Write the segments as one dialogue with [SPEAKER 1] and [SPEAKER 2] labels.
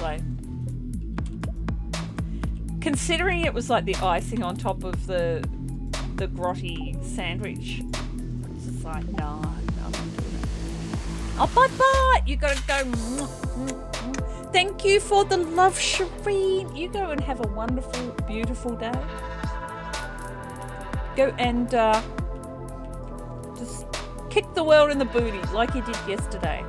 [SPEAKER 1] like, considering it was like the icing on top of the grotty sandwich, it's just like, no, I'm not doing it. Oh, bye. You gotta go. Thank you for the love, Shireen. You go and have a wonderful, beautiful day. Go and just kick the world in the booty like you did yesterday.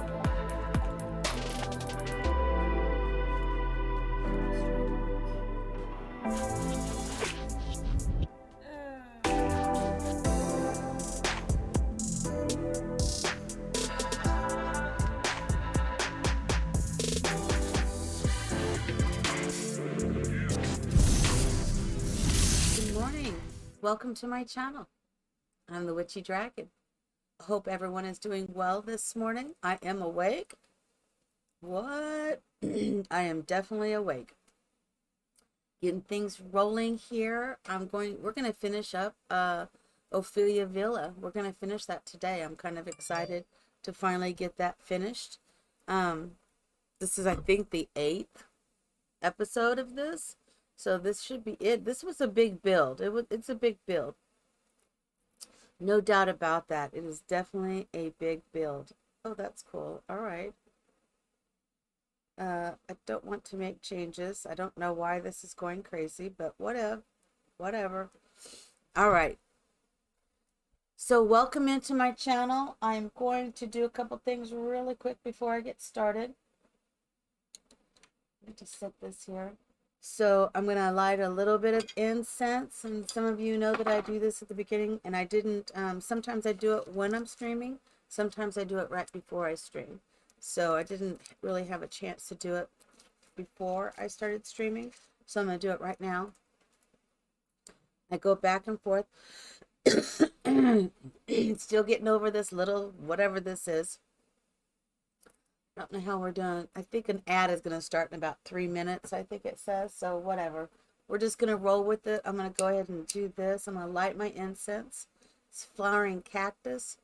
[SPEAKER 2] Welcome to my channel. I'm the Witchy Dragon. I hope everyone is doing well this morning. I am awake. What? I am definitely awake. Getting things rolling here. We're gonna finish up Ophelia Villa. We're gonna finish that today. I'm kind of excited to finally get that finished. This is, I think, the 8th episode of this. So this should be it. This was a big build. It's a big build. No doubt about that. It is definitely a big build. Oh, that's cool. All right. I don't want to make changes. I don't know why this is going crazy, but whatever. All right. So welcome into my channel. I'm going to do a couple things really quick before I get started. Let me just set this here. So I'm going to light a little bit of incense, and some of you know that I do this at the beginning, and I didn't, sometimes I do it when I'm streaming, sometimes I do it right before I stream. So I didn't really have a chance to do it before I started streaming, so I'm going to do it right now. I go back and forth, still getting over this little, whatever this is. I don't know how we're doing. I think an ad is going to start in about 3 minutes, I think it says. So whatever. We're just going to roll with it. I'm going to go ahead and do this. I'm going to light my incense. It's flowering cactus.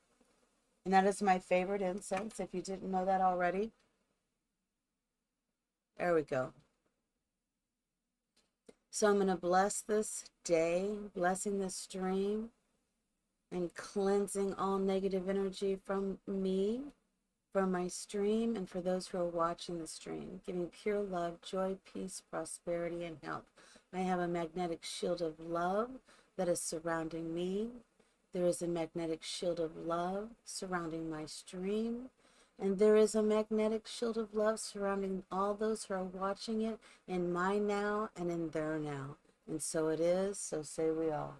[SPEAKER 2] And that is my favorite incense, if you didn't know that already. There we go. So I'm going to bless this day, blessing this stream, and cleansing all negative energy from me, from my stream, and for those who are watching the stream, giving pure love, joy, peace, prosperity, and health. I have a magnetic shield of love that is surrounding me. There is a magnetic shield of love surrounding my stream, and there is a magnetic shield of love surrounding all those who are watching it in my now and in their now. And so it is, so say we all.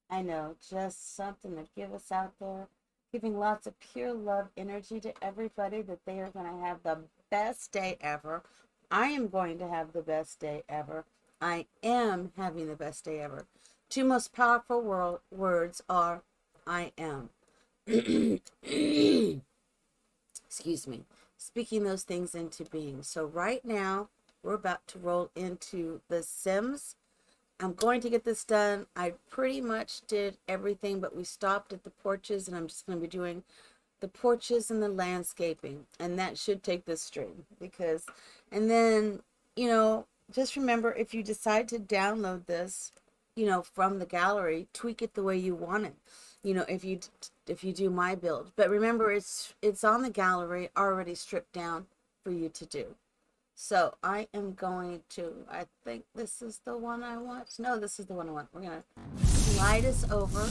[SPEAKER 2] I know, just something to give us out there, giving lots of pure love energy to everybody, that they are going to have the best day ever. I am going to have the best day ever. I am having the best day ever. 2 most powerful words are I am. Excuse me. Speaking those things into being. So right now, we're about to roll into The Sims. I'm going to get this done. I pretty much did everything, but we stopped at the porches, and I'm just going to be doing the porches and the landscaping, and that should take this stream, because, and then, you know, just remember, if you decide to download this, you know, from the gallery, tweak it the way you want it, you know, if you do my build, but remember, it's on the gallery already stripped down for you to do. So I am going to, I think this is the one I want. No, this is the one I want. We're going to slide us over.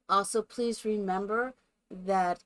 [SPEAKER 2] Also, please remember that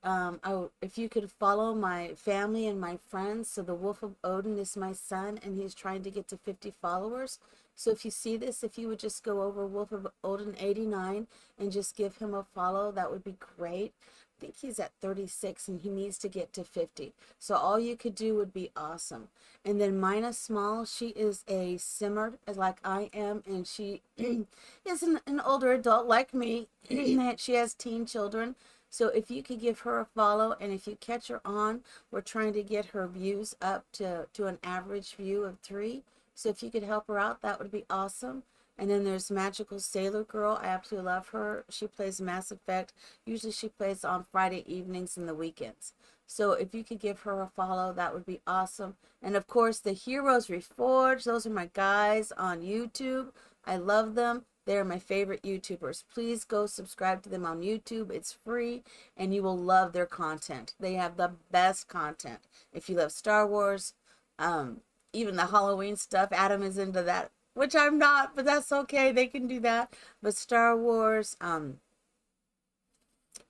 [SPEAKER 2] if you could follow my family and my friends. So the Wolf of Odin is my son, and he's trying to get to 50 followers. So if you see this, if you would just go over Wolf of Odin 89 and just give him a follow, that would be great. I think he's at 36 and he needs to get to 50. So all you could do would be awesome. And then Mina Small, she is a simmer like I am, and she is an older adult like me. She has teen children. So if you could give her a follow, and if you catch her on, we're trying to get her views up to an average view of 3. So if you could help her out, that would be awesome. And then there's Magical Sailor Girl. I absolutely love her. She plays Mass Effect. Usually she plays on Friday evenings and the weekends. So if you could give her a follow, that would be awesome. And of course, the Heroes Reforged, those are my guys on YouTube. I love them. They're my favorite YouTubers. Please go subscribe to them on YouTube. It's free and you will love their content. They have the best content. If you love Star Wars, even the Halloween stuff, Adam is into that, which I'm not, but that's okay. They can do that. But Star Wars,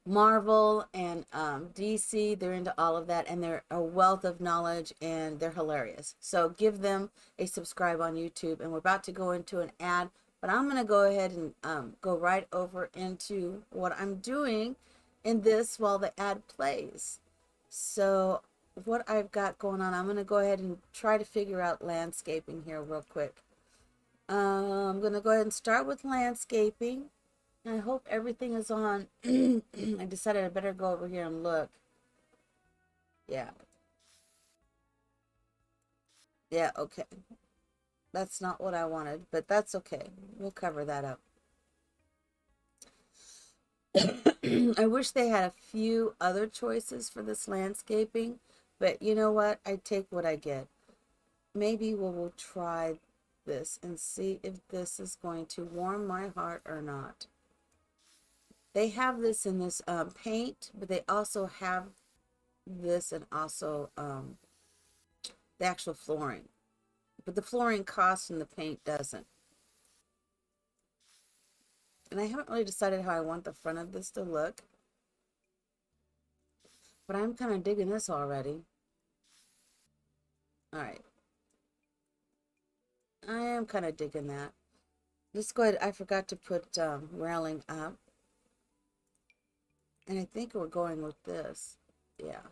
[SPEAKER 2] Marvel and DC, they're into all of that, and they're a wealth of knowledge and they're hilarious. So give them a subscribe on YouTube. And we're about to go into an ad, but I'm going to go ahead and go right over into what I'm doing in this while the ad plays. So what I've got going on, I'm going to go ahead and try to figure out landscaping here real quick. I'm going to go ahead and start with landscaping. I hope everything is on. I decided I better go over here and look. Yeah. Yeah, okay. That's not what I wanted, but that's okay. We'll cover that up. I wish they had a few other choices for this landscaping, but you know what? I take what I get. Maybe we'll try this and see if this is going to warm my heart or not. They have this in this paint, but they also have this and also the actual flooring. But the flooring costs and the paint doesn't. And I haven't really decided how I want the front of this to look. But I'm kind of digging this already. Alright. I am kind of digging that. Let's go ahead. I forgot to put railing up. And I think we're going with this. Yeah.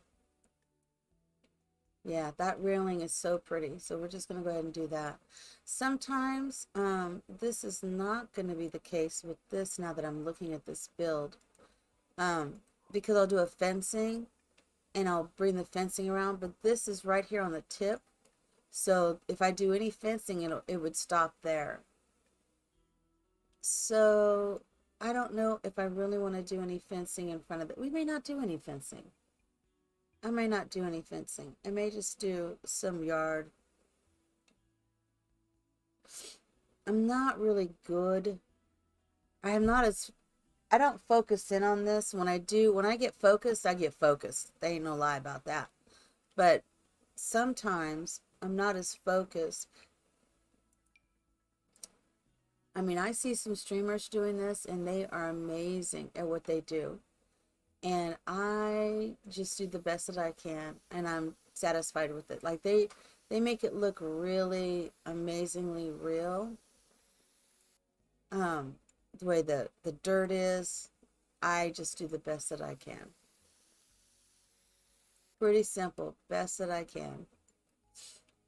[SPEAKER 2] Yeah, that railing is so pretty. So we're just going to go ahead and do that. Sometimes this is not going to be the case with this now that I'm looking at this build. Because I'll do a fencing and I'll bring the fencing around. But this is right here on the tip. So if I do any fencing, it would stop there. So I don't know if I really want to do any fencing in front of it. We may not do any fencing. I may not do any fencing. I may just do some yard. I'm not really good. I don't focus in on this. When I get focused, I get focused. There ain't no lie about that. But sometimes I'm not as focused. I mean, I see some streamers doing this and they are amazing at what they do. And I just do the best that I can and I'm satisfied with it. Like they make it look really amazingly real. The way the dirt is, I just do the best that I can. Pretty simple, best that I can.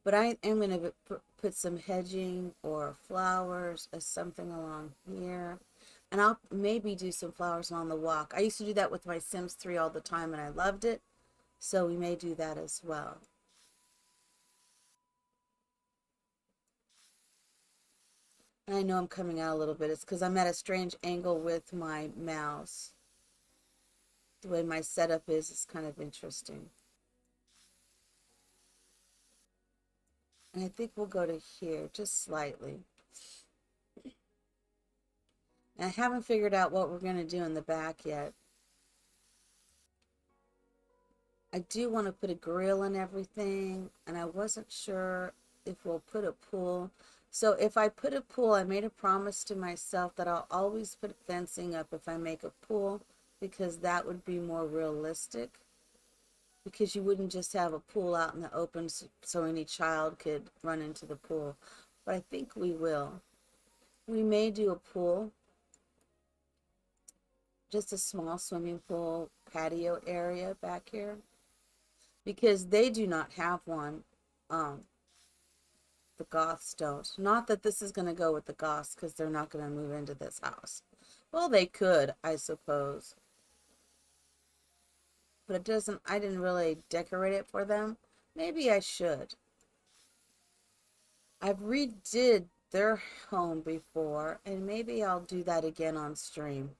[SPEAKER 2] But I am going to put some hedging or flowers or something along here. And I'll maybe do some flowers on the walk. I used to do that with my Sims 3 all the time and I loved it. So we may do that as well. And I know I'm coming out a little bit. It's because I'm at a strange angle with my mouse. The way my setup is kind of interesting. And I think we'll go to here just slightly. And I haven't figured out what we're going to do in the back yet. I do want to put a grill and everything, and I wasn't sure if we'll put a pool. So if I put a pool, I made a promise to myself that I'll always put fencing up if I make a pool, because that would be more realistic. Because you wouldn't just have a pool out in the open so any child could run into the pool. But I think we will. We may do a pool. Just a small swimming pool patio area back here. Because they do not have one. The Goths don't. Not that this is going to go with the Goths because they're not going to move into this house. Well, they could, I suppose. But it doesn't, I didn't really decorate it for them. Maybe I should. I've redid their home before, and maybe I'll do that again on stream.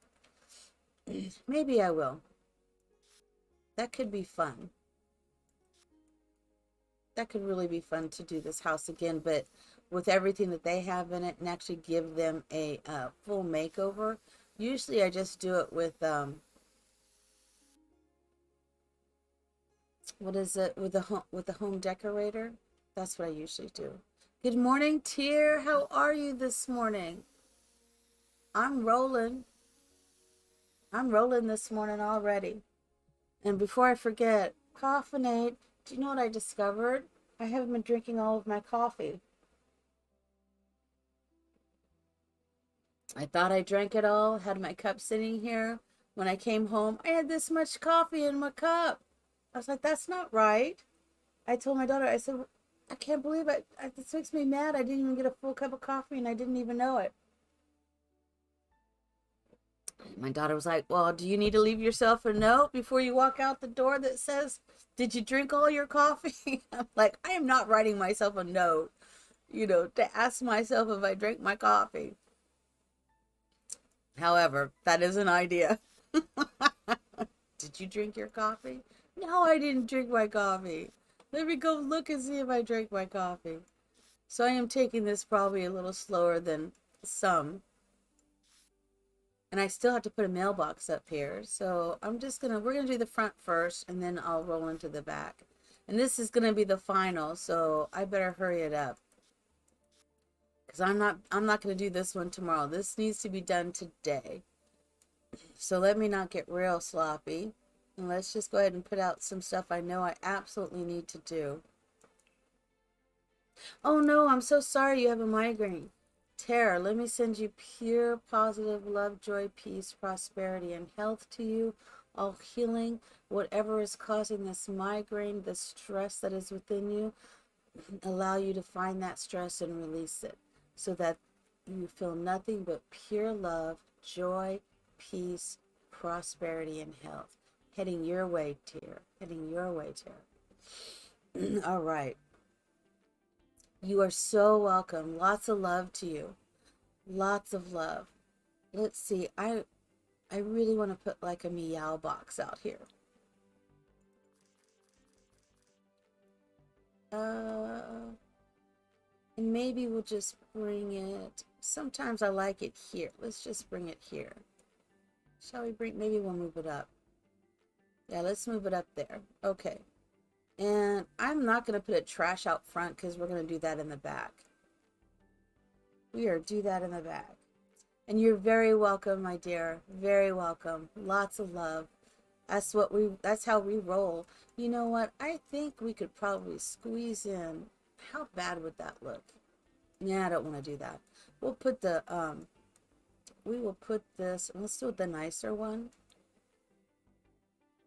[SPEAKER 2] Maybe I will. That could be fun. that could really be fun to do this house again, but with everything that they have in it and actually give them a full makeover. Usually I just do it with what is it, with the home decorator. That's what I usually do. Good morning, Tier. How are you this morning? I'm rolling. I'm rolling this morning already. And before I forget, Coffinate, do you know what I discovered? I haven't been drinking all of my coffee. I thought I drank it all, had my cup sitting here. When I came home, I had this much coffee in my cup. I was like, that's not right. I told my daughter, I said, I can't believe it. This makes me mad. I didn't even get a full cup of coffee and I didn't even know it. My daughter was like, well, do you need to leave yourself a note before you walk out the door that says, did you drink all your coffee? I'm like, I am not writing myself a note, to ask myself if I drank my coffee. However, that is an idea. Did you drink your coffee? No, I didn't drink my coffee. Let me go look and see if I drank my coffee. So I am taking this probably a little slower than some. And I still have to put a mailbox up here. So we're gonna do the front first and then I'll roll into the back. And this is gonna be the final, so I better hurry it up. Because I'm not gonna do this one tomorrow. This needs to be done today. So let me not get real sloppy. And let's just go ahead and put out some stuff I know I absolutely need to do. Oh no, I'm so sorry you have a migraine. Tara, let me send you pure, positive love, joy, peace, prosperity, and health to you. All healing, whatever is causing this migraine, the stress that is within you, allow you to find that stress and release it so that you feel nothing but pure love, joy, peace, prosperity, and health. Heading your way, dear. Heading your way, dear. All right. You are so welcome. Lots of love to you. Lots of love. Let's see. I really want to put like a meow box out here. And maybe we'll just bring it. Sometimes I like it here. Let's just bring it here. Shall we maybe we'll move it up. Yeah, let's move it up there. Okay. And I'm not going to put a trash out front because we're going to do that in the back. Do that in the back. And you're very welcome, my dear. Very welcome. Lots of love. That's how we roll. You know what? I think we could probably squeeze in. How bad would that look? Yeah, I don't want to do that. We will put this, let's do the nicer one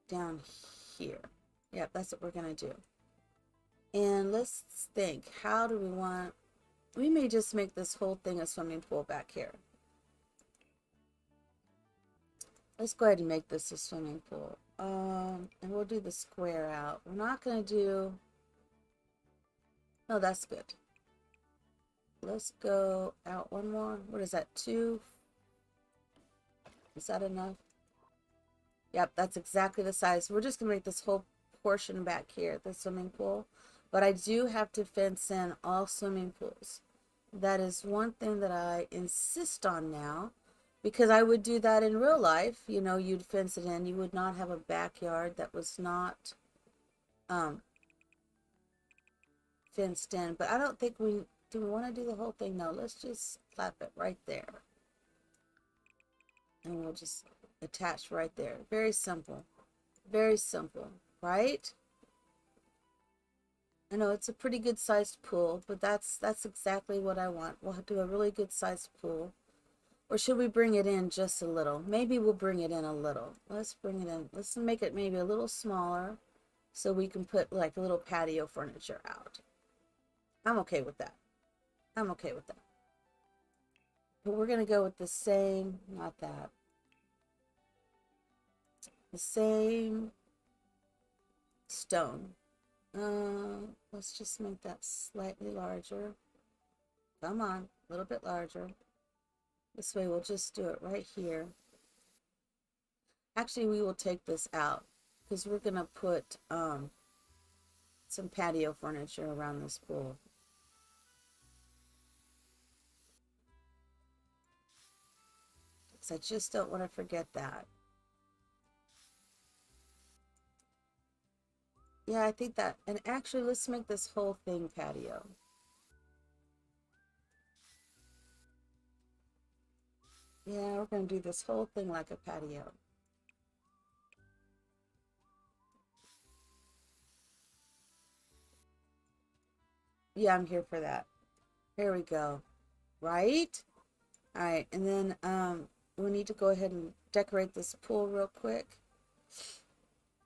[SPEAKER 2] down here. Yep, that's what we're going to do. And let's think, we may just make this whole thing a swimming pool back here. Let's go ahead and make this a swimming pool. And we'll do the square out. We're not going to do, no, that's good. Let's go out one more. What is that, 2? Is that enough? Yep, that's exactly the size. We're just going to make this whole portion back here, the swimming pool. But I do have to fence in all swimming pools. That is one thing that I insist on now, because I would do that in real life. You'd fence it in. You would not have a backyard that was not fenced in. But I don't think do we want to do the whole thing? No, let's just clap it right there. And we'll just attach right there. Very simple. Very simple, right? I know it's a pretty good sized pool, but that's exactly what I want. We'll do a really good sized pool. Or should we bring it in just a little? Maybe we'll bring it in a little. Let's bring it in. Let's make it maybe a little smaller so we can put like a little patio furniture out. I'm okay with that. I'm okay with that. But we're going to go with the same, not that. The same stone. Let's just make that slightly larger. Come on, a little bit larger. This way we'll just do it right here. Actually, we will take this out because we're gonna put some patio furniture around this pool. Because I just don't want to forget that. Yeah, I think that, and actually let's make this whole thing patio. Yeah, we're going to do this whole thing like a patio. Yeah, I'm here for that. Here we go. Right? All right, and then we need to go ahead and decorate this pool real quick.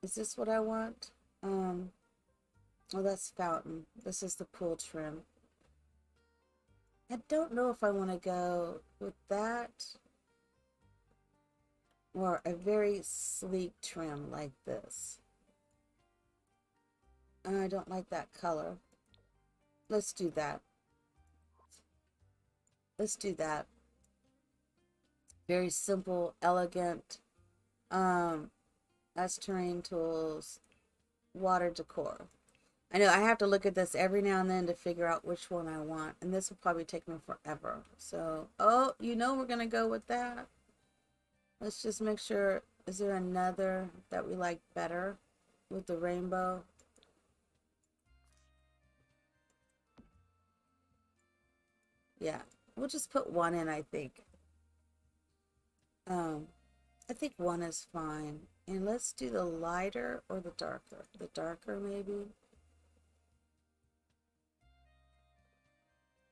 [SPEAKER 2] Is this what I want? Oh, that's fountain. This is the pool trim. I don't know if I want to go with that or a very sleek trim like this. I don't like that color. Let's do that. Let's do that. Very simple, elegant. That's terrain tools, water decor. I know I have to look at this every now and then to figure out which one I want, and this will probably take me forever. So, oh, you know we're gonna go with that. Let's just make sure, is there another that we like better with the rainbow? Yeah, we'll just put one in, I think. I think one is fine. And let's do the lighter or the darker. The darker, maybe.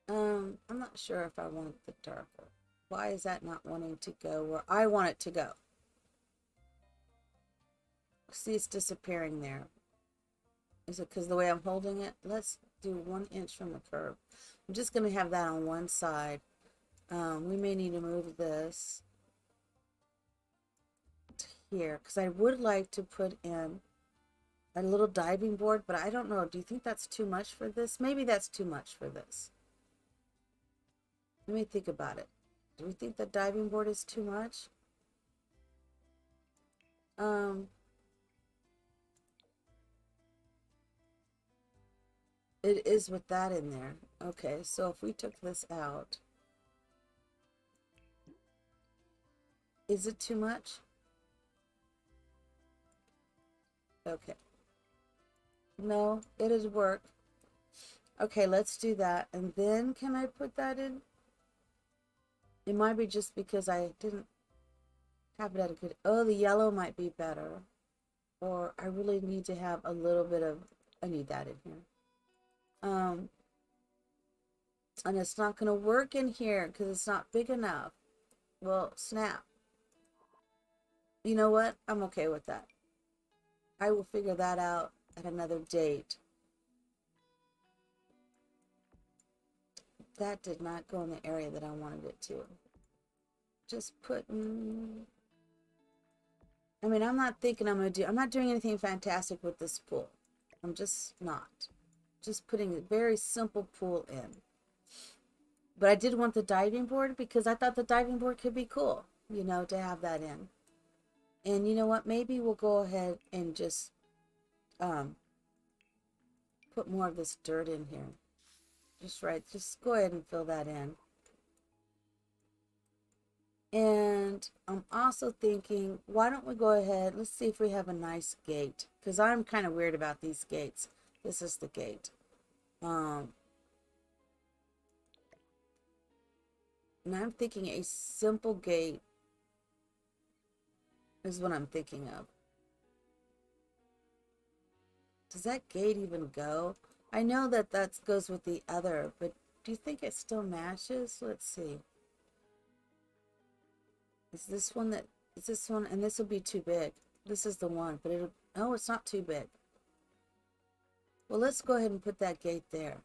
[SPEAKER 2] I'm not sure if I want the darker. Why is that not wanting to go where I want it to go? See, it's disappearing there. Is it because the way I'm holding it? Let's do 1 inch from the curb. I'm just going to have that on one side. We may need to move this to here because I would like to put in a little diving board, but I don't know. Do you think that's too much for this? Maybe that's too much for this. Let me think about it. Do we think the diving board is too much? It is with that in there. Okay, so if we took this out, is it too much? Okay. No, it is work. Okay, let's do that. And then can I put that in? It might be just because I didn't have it at a good... Oh, the yellow might be better. Or I really need to have a little bit of... I need that in here. And it's not going to work in here because it's not big enough. Well, snap. You know what? I'm okay with that. I will figure that out at another date. That did not go in the area that I wanted it to. Just putting... I mean, I'm not thinking I'm not doing anything fantastic with this pool. I'm just not. Just putting a very simple pool in. But I did want the diving board because I thought the diving board could be cool, you know, to have that in. And you know what? Maybe we'll go ahead and just put more of this dirt in here. Just go ahead and fill that in. And I'm also thinking, why don't we go ahead, let's see if we have a nice gate. Because I'm kind of weird about these gates. This is the gate. And I'm thinking a simple gate is what I'm thinking of. Does that gate even go? I know that goes with the other, but do you think it still matches? Let's see. Is this one, and this will be too big. This is the one, but no, it's not too big. Well, let's go ahead and put that gate there.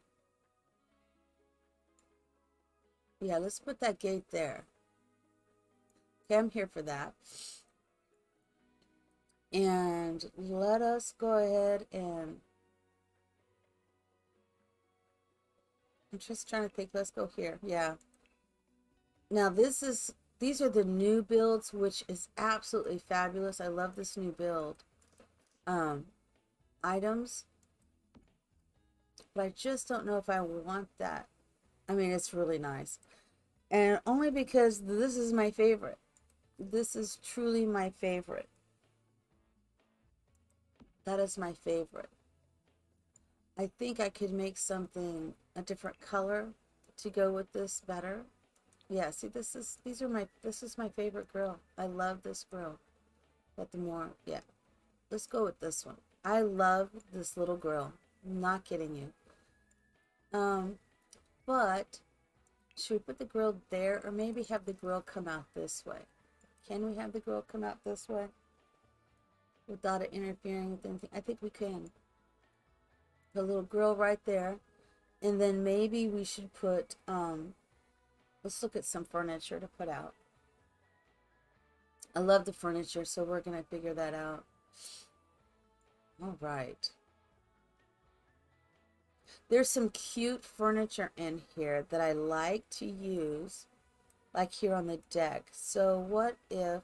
[SPEAKER 2] Yeah, let's put that gate there. Okay, I'm here for that. And let us go ahead and... I'm just trying to think. Let's go here. Yeah. Now these are the new builds, which is absolutely fabulous. I love this new build. Items. but I just don't know if I want that. I mean, it's really nice. And only because this is my favorite. This is truly my favorite. That is my favorite. I think I could make something a different color to go with this better. Yeah, see, this is my favorite grill. I love this grill. But the more, yeah, let's go with this one. I love this little grill. I'm not kidding you. But should we put the grill there, or maybe have the grill come out this way? Can we have the grill come out this way without it interfering with anything? I think we can. Put a little grill right there, and then maybe we should put let's look at some furniture to put out. I love the furniture, so we're gonna figure that out. All right. There's some cute furniture in here that I like to use, like here on the deck. So what if,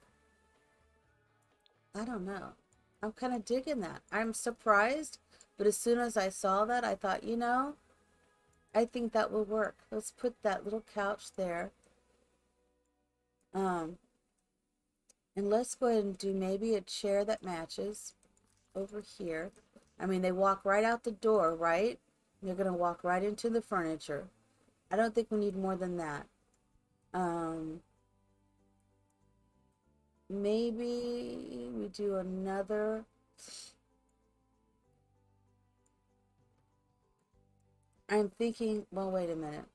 [SPEAKER 2] I don't know. I'm kind of digging that. I'm surprised, but as soon as I saw that, I thought, you know, I think that will work. Let's put that little couch there. And let's go ahead and do maybe a chair that matches over here. I mean, they walk right out the door, right? They're going to walk right into the furniture. I don't think we need more than that. Maybe we do another. I'm thinking, well, wait a minute.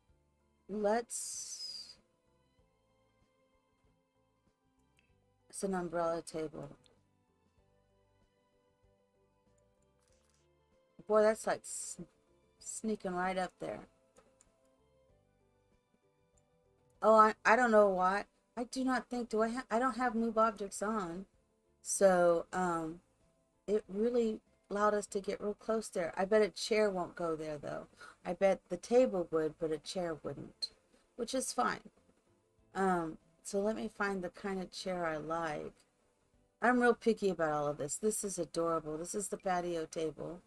[SPEAKER 2] It's an umbrella table. Boy, that's like sneaking right up there. Oh, I don't know why. I do not think, I don't have move objects on. So, it really allowed us to get real close there. I bet a chair won't go there though. I bet the table would, but a chair wouldn't, which is fine. So let me find the kind of chair I like. I'm real picky about all of this. This is adorable. This is the patio table.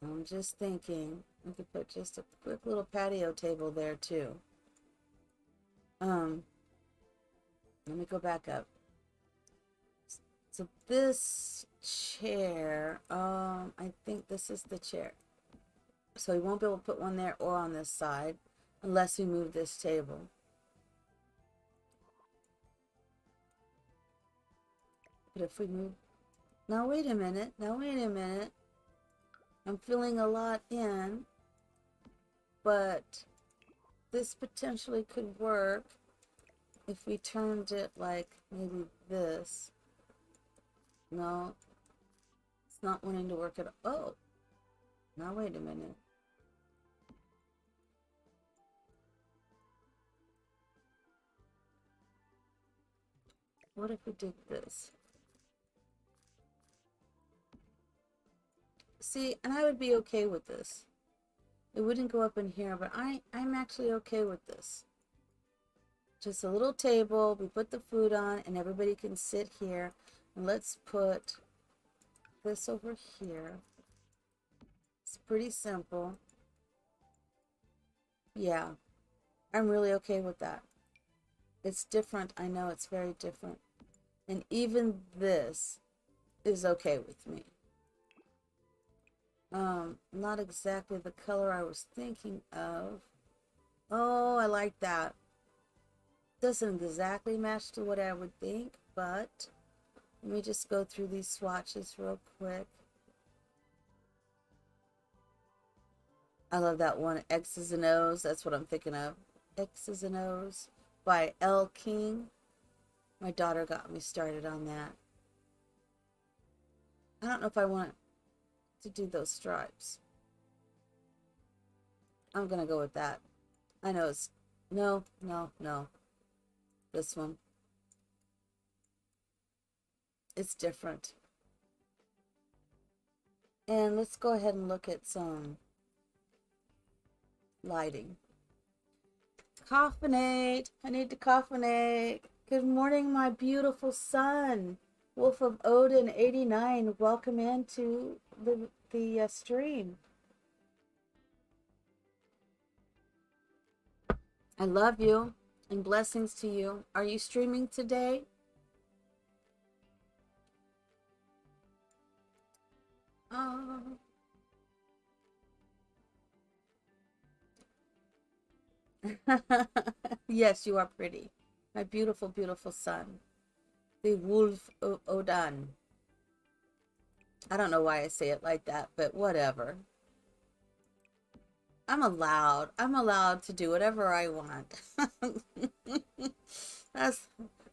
[SPEAKER 2] I'm just thinking we could put just a quick little patio table there too. Let me go back up. So this chair, I think this is the chair. So we won't be able to put one there or on this side unless we move this table. But if we move, now wait a minute, I'm feeling a lot in, but this potentially could work if we turned it like maybe this. No, it's not wanting to work at all. Oh, now wait a minute. What if we did this? See, and I would be okay with this. It wouldn't go up in here, but I'm actually okay with this. Just a little table, we put the food on, and everybody can sit here. And let's put this over here. It's pretty simple. Yeah, I'm really okay with that. It's different. I know it's very different. And even this is okay with me. Not exactly the color I was thinking of. Oh, I like that. Doesn't exactly match to what I would think, but let me just go through these swatches real quick. I love that one, X's and O's. That's what I'm thinking of. X's and O's by L. King. My daughter got me started on that. I don't know if I want to do those stripes. I'm gonna go with that. I know it's no. This one. It's different. And let's go ahead and look at some lighting. Coffinate. I need to coffinate. Good morning, my beautiful son. Wolf of Odin 89. Welcome into the the stream. I love you and blessings to you. Are you streaming today? Oh. Yes, you are pretty. My beautiful, beautiful son. The wolf Odan. I don't know why I say it like that, but whatever. I'm allowed to do whatever I want. that's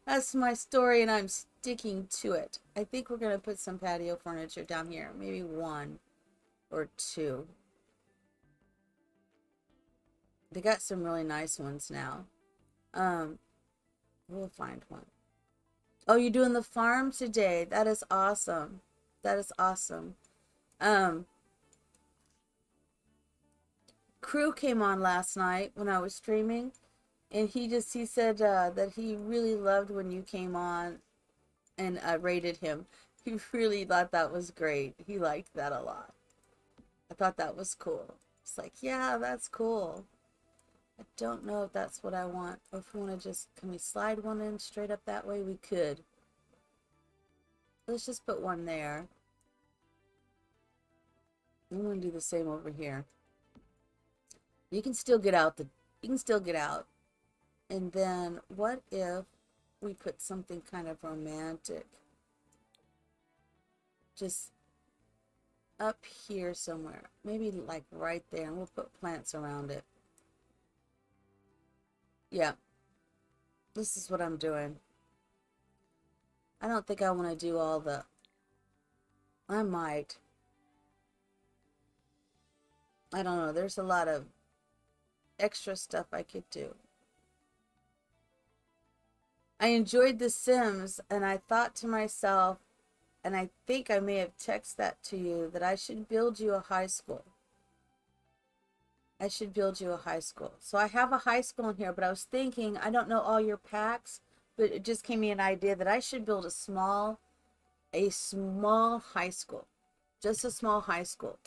[SPEAKER 2] that's my story and I'm sticking to it. I think we're gonna put some patio furniture down here, maybe one or two. They got some really nice ones now. We'll find one. Oh, you're doing the farm today. That is awesome. That is awesome. Crew came on last night when I was streaming, and he said that he really loved when you came on and rated him. He really thought that was great. He liked that a lot. I thought that was cool. It's like, yeah, that's cool. I don't know if that's what I want, or if we want to just, can we slide one in straight up that way? We could. Let's just put one there. I'm going to do the same over here. You can still get out. You can still get out. And then what if we put something kind of romantic just up here somewhere? Maybe like right there, and we'll put plants around it. Yeah, this is what I'm doing. I don't think I want to do all the... I might. I don't know. There's a lot of extra stuff I could do. I enjoyed The Sims, and I thought to myself, and I think I may have texted that to you, that I should build you a high school. I should build you a high school. So I have a high school in here, but I was thinking, I don't know all your packs, but it just gave me an idea that I should build a small high school. Just a small high school.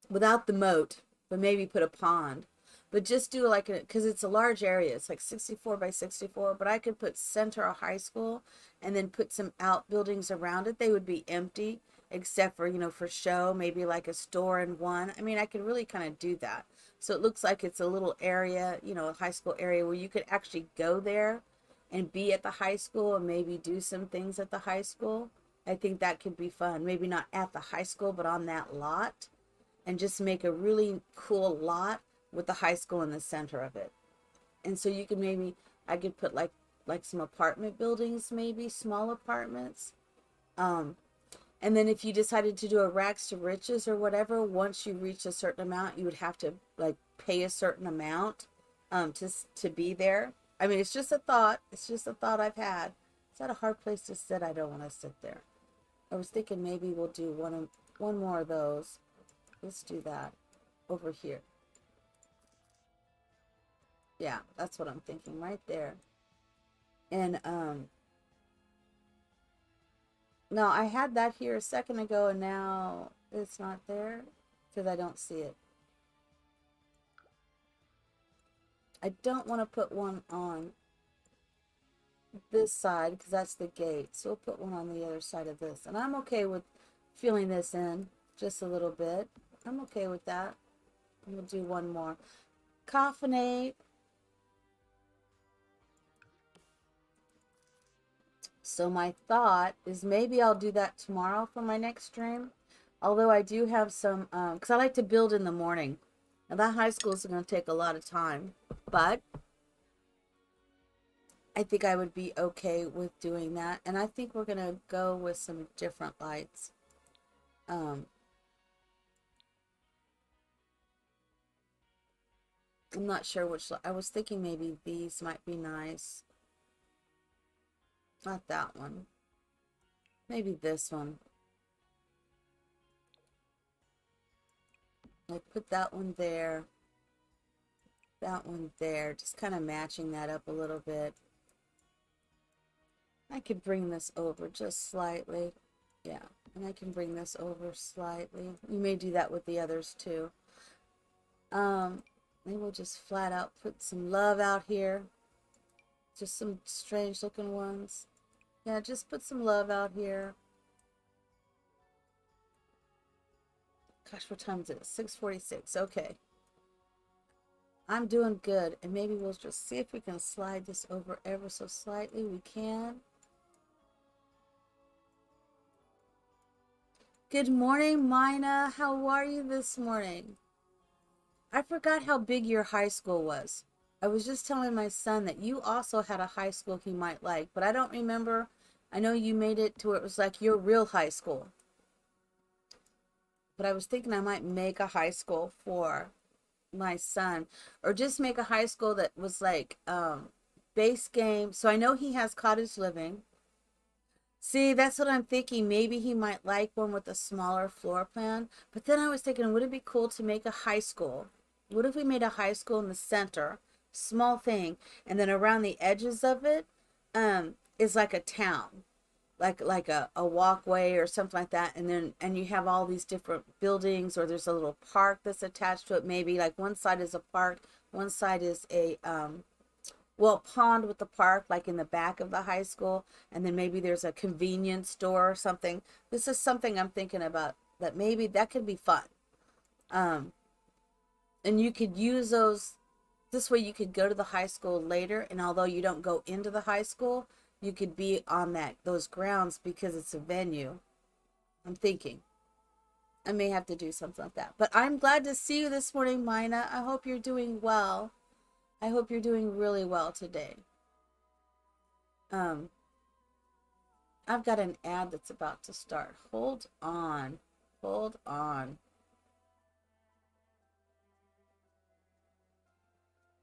[SPEAKER 2] Without the moat, but maybe put a pond. But just do like a, because it's a large area. It's like 64 by 64, but I could put center a high school and then put some outbuildings around it. They would be empty except for, for show, maybe like a store in one. I mean, I could really kind of do that. So it looks like it's a little area, a high school area where you could actually go there and be at the high school and maybe do some things at the high school. I think that could be fun. Maybe not at the high school, but on that lot, and just make a really cool lot with the high school in the center of it. And so you could maybe, I could put like some apartment buildings, maybe small apartments. And then if you decided to do a rags to riches or whatever, once you reach a certain amount, you would have to like pay a certain amount to be there. I mean, it's just a thought. It's just a thought I've had. Is that a hard place to sit? I don't want to sit there. I was thinking maybe we'll do one more of those. Let's do that over here. Yeah, that's what I'm thinking right there. And no, I had that here a second ago and now it's not there because I don't see it. I don't want to put one on this side because that's the gate. So we'll put one on the other side of this. And I'm okay with filling this in just a little bit. I'm okay with that. We'll do one more. Coffinate. So my thought is maybe I'll do that tomorrow for my next stream. Although I do have some, because I like to build in the morning. Now that high school is going to take a lot of time. But I think I would be okay with doing that. And I think we're going to go with some different lights. I'm not sure which. I was thinking maybe these might be nice. Not that one. Maybe this one. I put that one there. That one there. Just kind of matching that up a little bit. I could bring this over just slightly. Yeah, and I can bring this over slightly. You may do that with the others too. Maybe we'll just flat out put some love out here. Just some strange looking ones. Yeah, just put some love out here. Gosh, what time is it? 6:46. Okay. I'm doing good. And maybe we'll just see if we can slide this over ever so slightly. We can. Good morning, Mina. How are you this morning? I forgot how big your high school was. I was just telling my son that you also had a high school he might like, but I don't remember. I know you made it to where it was like your real high school. But I was thinking I might make a high school for my son, or just make a high school that was like base game. So I know he has cottage living. See, that's what I'm thinking. Maybe he might like one with a smaller floor plan. But then I was thinking, would it be cool to make a high school? What if we made a high school in the center, small thing, and then around the edges of it is like a town, like a walkway or something like that, and you have all these different buildings, or there's a little park that's attached to it. Maybe like one side is a park, one side is a pond with the park, like in the back of the high school, and then maybe there's a convenience store or something. This is something I'm thinking about, that maybe that could be fun. And you could use those, this way you could go to the high school later, and although you don't go into the high school, you could be on those grounds because it's a venue. I'm thinking I may have to do something like that. But I'm glad to see you this morning, Mina. I hope you're doing well. I hope you're doing really well today. I've got an ad that's about to start. Hold on. Hold on.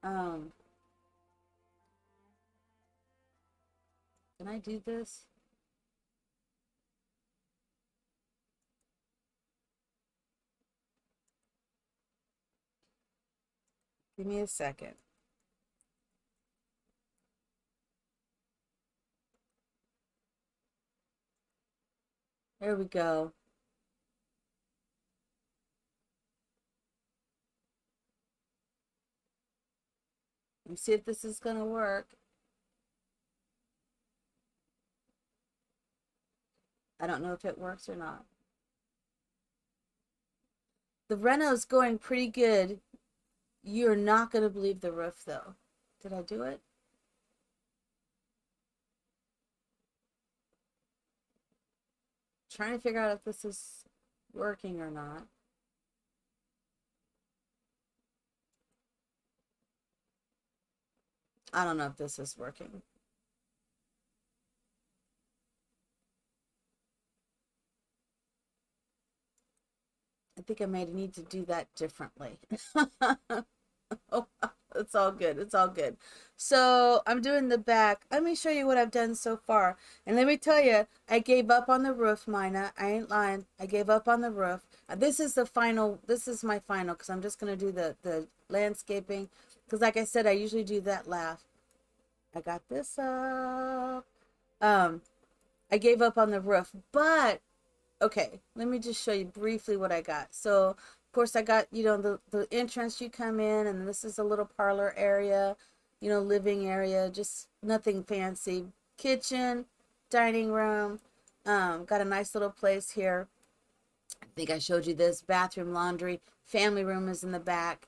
[SPEAKER 2] Can I do this? Give me a second. There we go. Let's see if this is going to work. I don't know if it works or not. The reno's going pretty good. You're not going to believe the roof, though. Did I do it? Trying to figure out if this is working or not. I don't know if this is working. I think I may need to do that differently. Oh, it's all good. It's all good. So I'm doing the back. Let me show you what I've done so far. And let me tell you, I gave up on the roof, Mina. I ain't lying. I gave up on the roof. This is the final. This is my final, because I'm just going to do the landscaping. Because like I said, I usually do that last. I got this up. I gave up on the roof. But okay, let me just show you briefly what I got. So, of course, I got, the entrance you come in, and this is a little parlor area, living area, just nothing fancy. Kitchen, dining room, got a nice little place here. I think I showed you this. Bathroom, laundry, family room is in the back,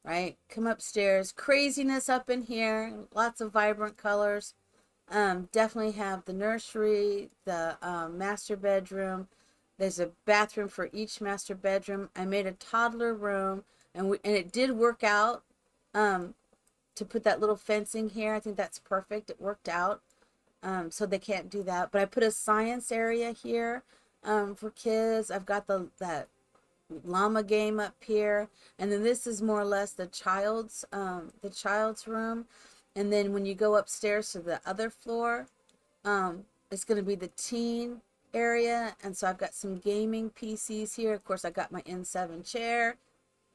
[SPEAKER 2] right? Come upstairs. Craziness up in here, lots of vibrant colors. Definitely have the nursery, the master bedroom. There's a bathroom for each master bedroom. I made a toddler room, and it did work out to put that little fencing here. I think that's perfect. It worked out. So they can't do that. But I put a science area here for kids. I've got that llama game up here, and then this is more or less the child's room. And then when you go upstairs to the other floor, it's going to be the teen area. And so I've got some gaming PCs here. Of course, I got my N7 chair,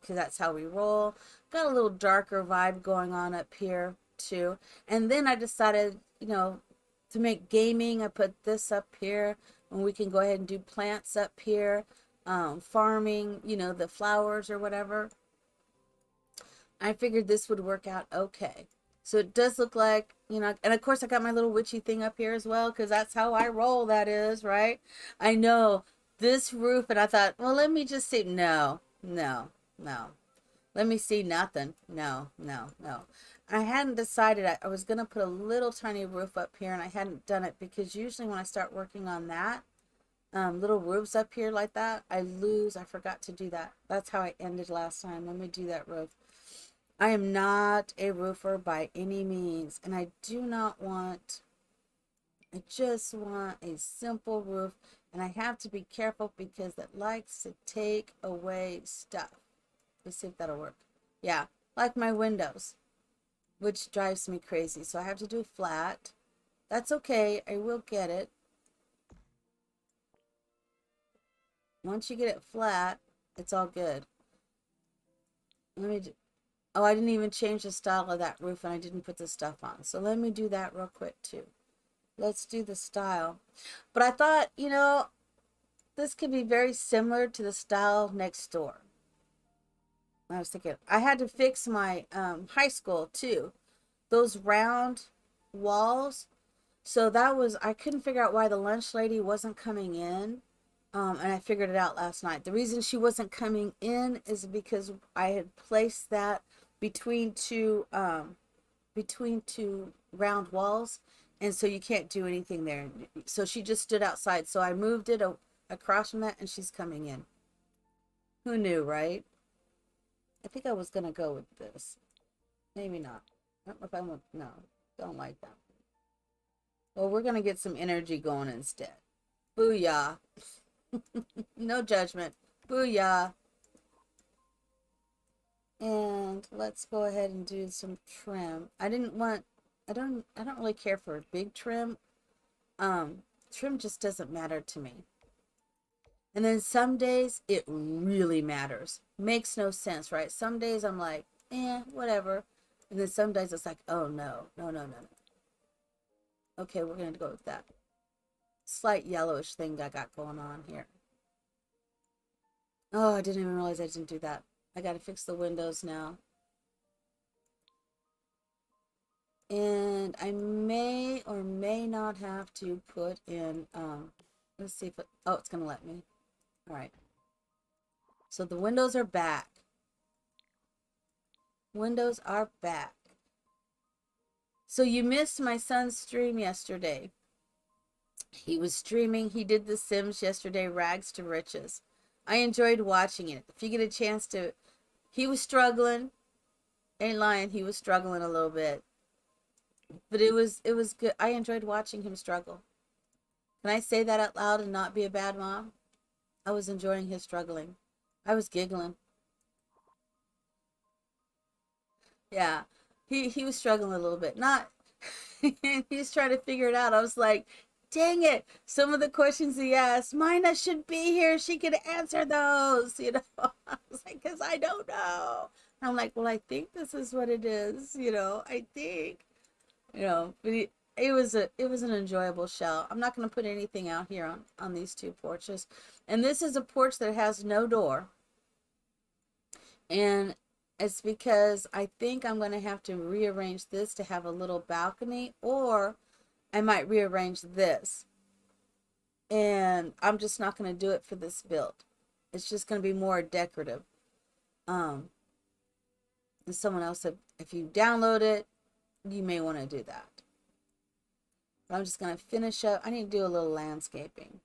[SPEAKER 2] because that's how we roll. Got a little darker vibe going on up here too. And then I decided, to make gaming, I put this up here. and we can go ahead and do plants up here, farming, you know, the flowers or whatever. I figured this would work out okay. So it does look like, you know, and of course I got my little witchy thing up here as well, because that's how I roll, that is, right? I know this roof, and I thought, well, let me just see. No, no, no. Let me see nothing. No, no, no. I hadn't decided. I was going to put a little tiny roof up here, and I hadn't done it because usually when I start working on that, little roofs up here like that, I lose. I forgot to do that. That's how I ended last time. Let me do that roof. I am not a roofer by any means, and I do not want, I just want a simple roof, and I have to be careful because it likes to take away stuff. Let's see if that'll work. Yeah, like my windows, which drives me crazy. So I have to do flat. That's okay. I will get it. Once you get it flat, it's all good. Let me do, oh, I didn't even change the style of that roof, and I didn't put the stuff on. So let me do that real quick too. Let's do the style. But I thought, you know, this could be very similar to the style next door. I was thinking I had to fix my high school too. Those round walls. So that was, I couldn't figure out why the lunch lady wasn't coming in. And I figured it out last night. The reason she wasn't coming in is because I had placed that between two round walls, and so you can't do anything there. So she just stood outside. So I moved it across from that, and she's coming in. Who knew, right? I think I was gonna go with this. Maybe not. I don't know if I want. No, don't like that. Well, we're gonna get some energy going instead. Booyah! No judgment. Booyah! And let's go ahead and do some trim. I don't really care for a big trim. Trim just doesn't matter to me. And then some days it really matters. Makes no sense, right? Some days I'm like, whatever. And then some days it's like, oh no, no, no, no, no. Okay, we're gonna go with that slight yellowish thing I got going on here. Oh, I didn't even realize I didn't do that. I gotta fix the windows now. And I may or may not have to put in, let's see if it, oh, it's gonna let me. All right. So the windows are back. Windows are back. So you missed my son's stream yesterday. He was streaming. He did The Sims yesterday, Rags to Riches. I enjoyed watching it. If you get a chance to, he was struggling. Ain't lying, he was struggling a little bit. But it was good. I enjoyed watching him struggle. Can I say that out loud and not be a bad mom? I was enjoying his struggling. I was giggling. Yeah. He was struggling a little bit. Not he's trying to figure it out. I was like, dang it. Some of the questions he asked, Mina should be here. She could answer those, you know. I was like, because I don't know. And I'm like, well, I think this is what it is, you know. I think, you know, but it was an enjoyable show. I'm not going to put anything out here on these two porches. And this is a porch that has no door. And it's because I think I'm going to have to rearrange this to have a little balcony, or I might rearrange this. And I'm just not going to do it for this build. It's just going to be more decorative. And someone else said, if you download it, you may want to do that. But I'm just going to finish up. I need to do a little landscaping.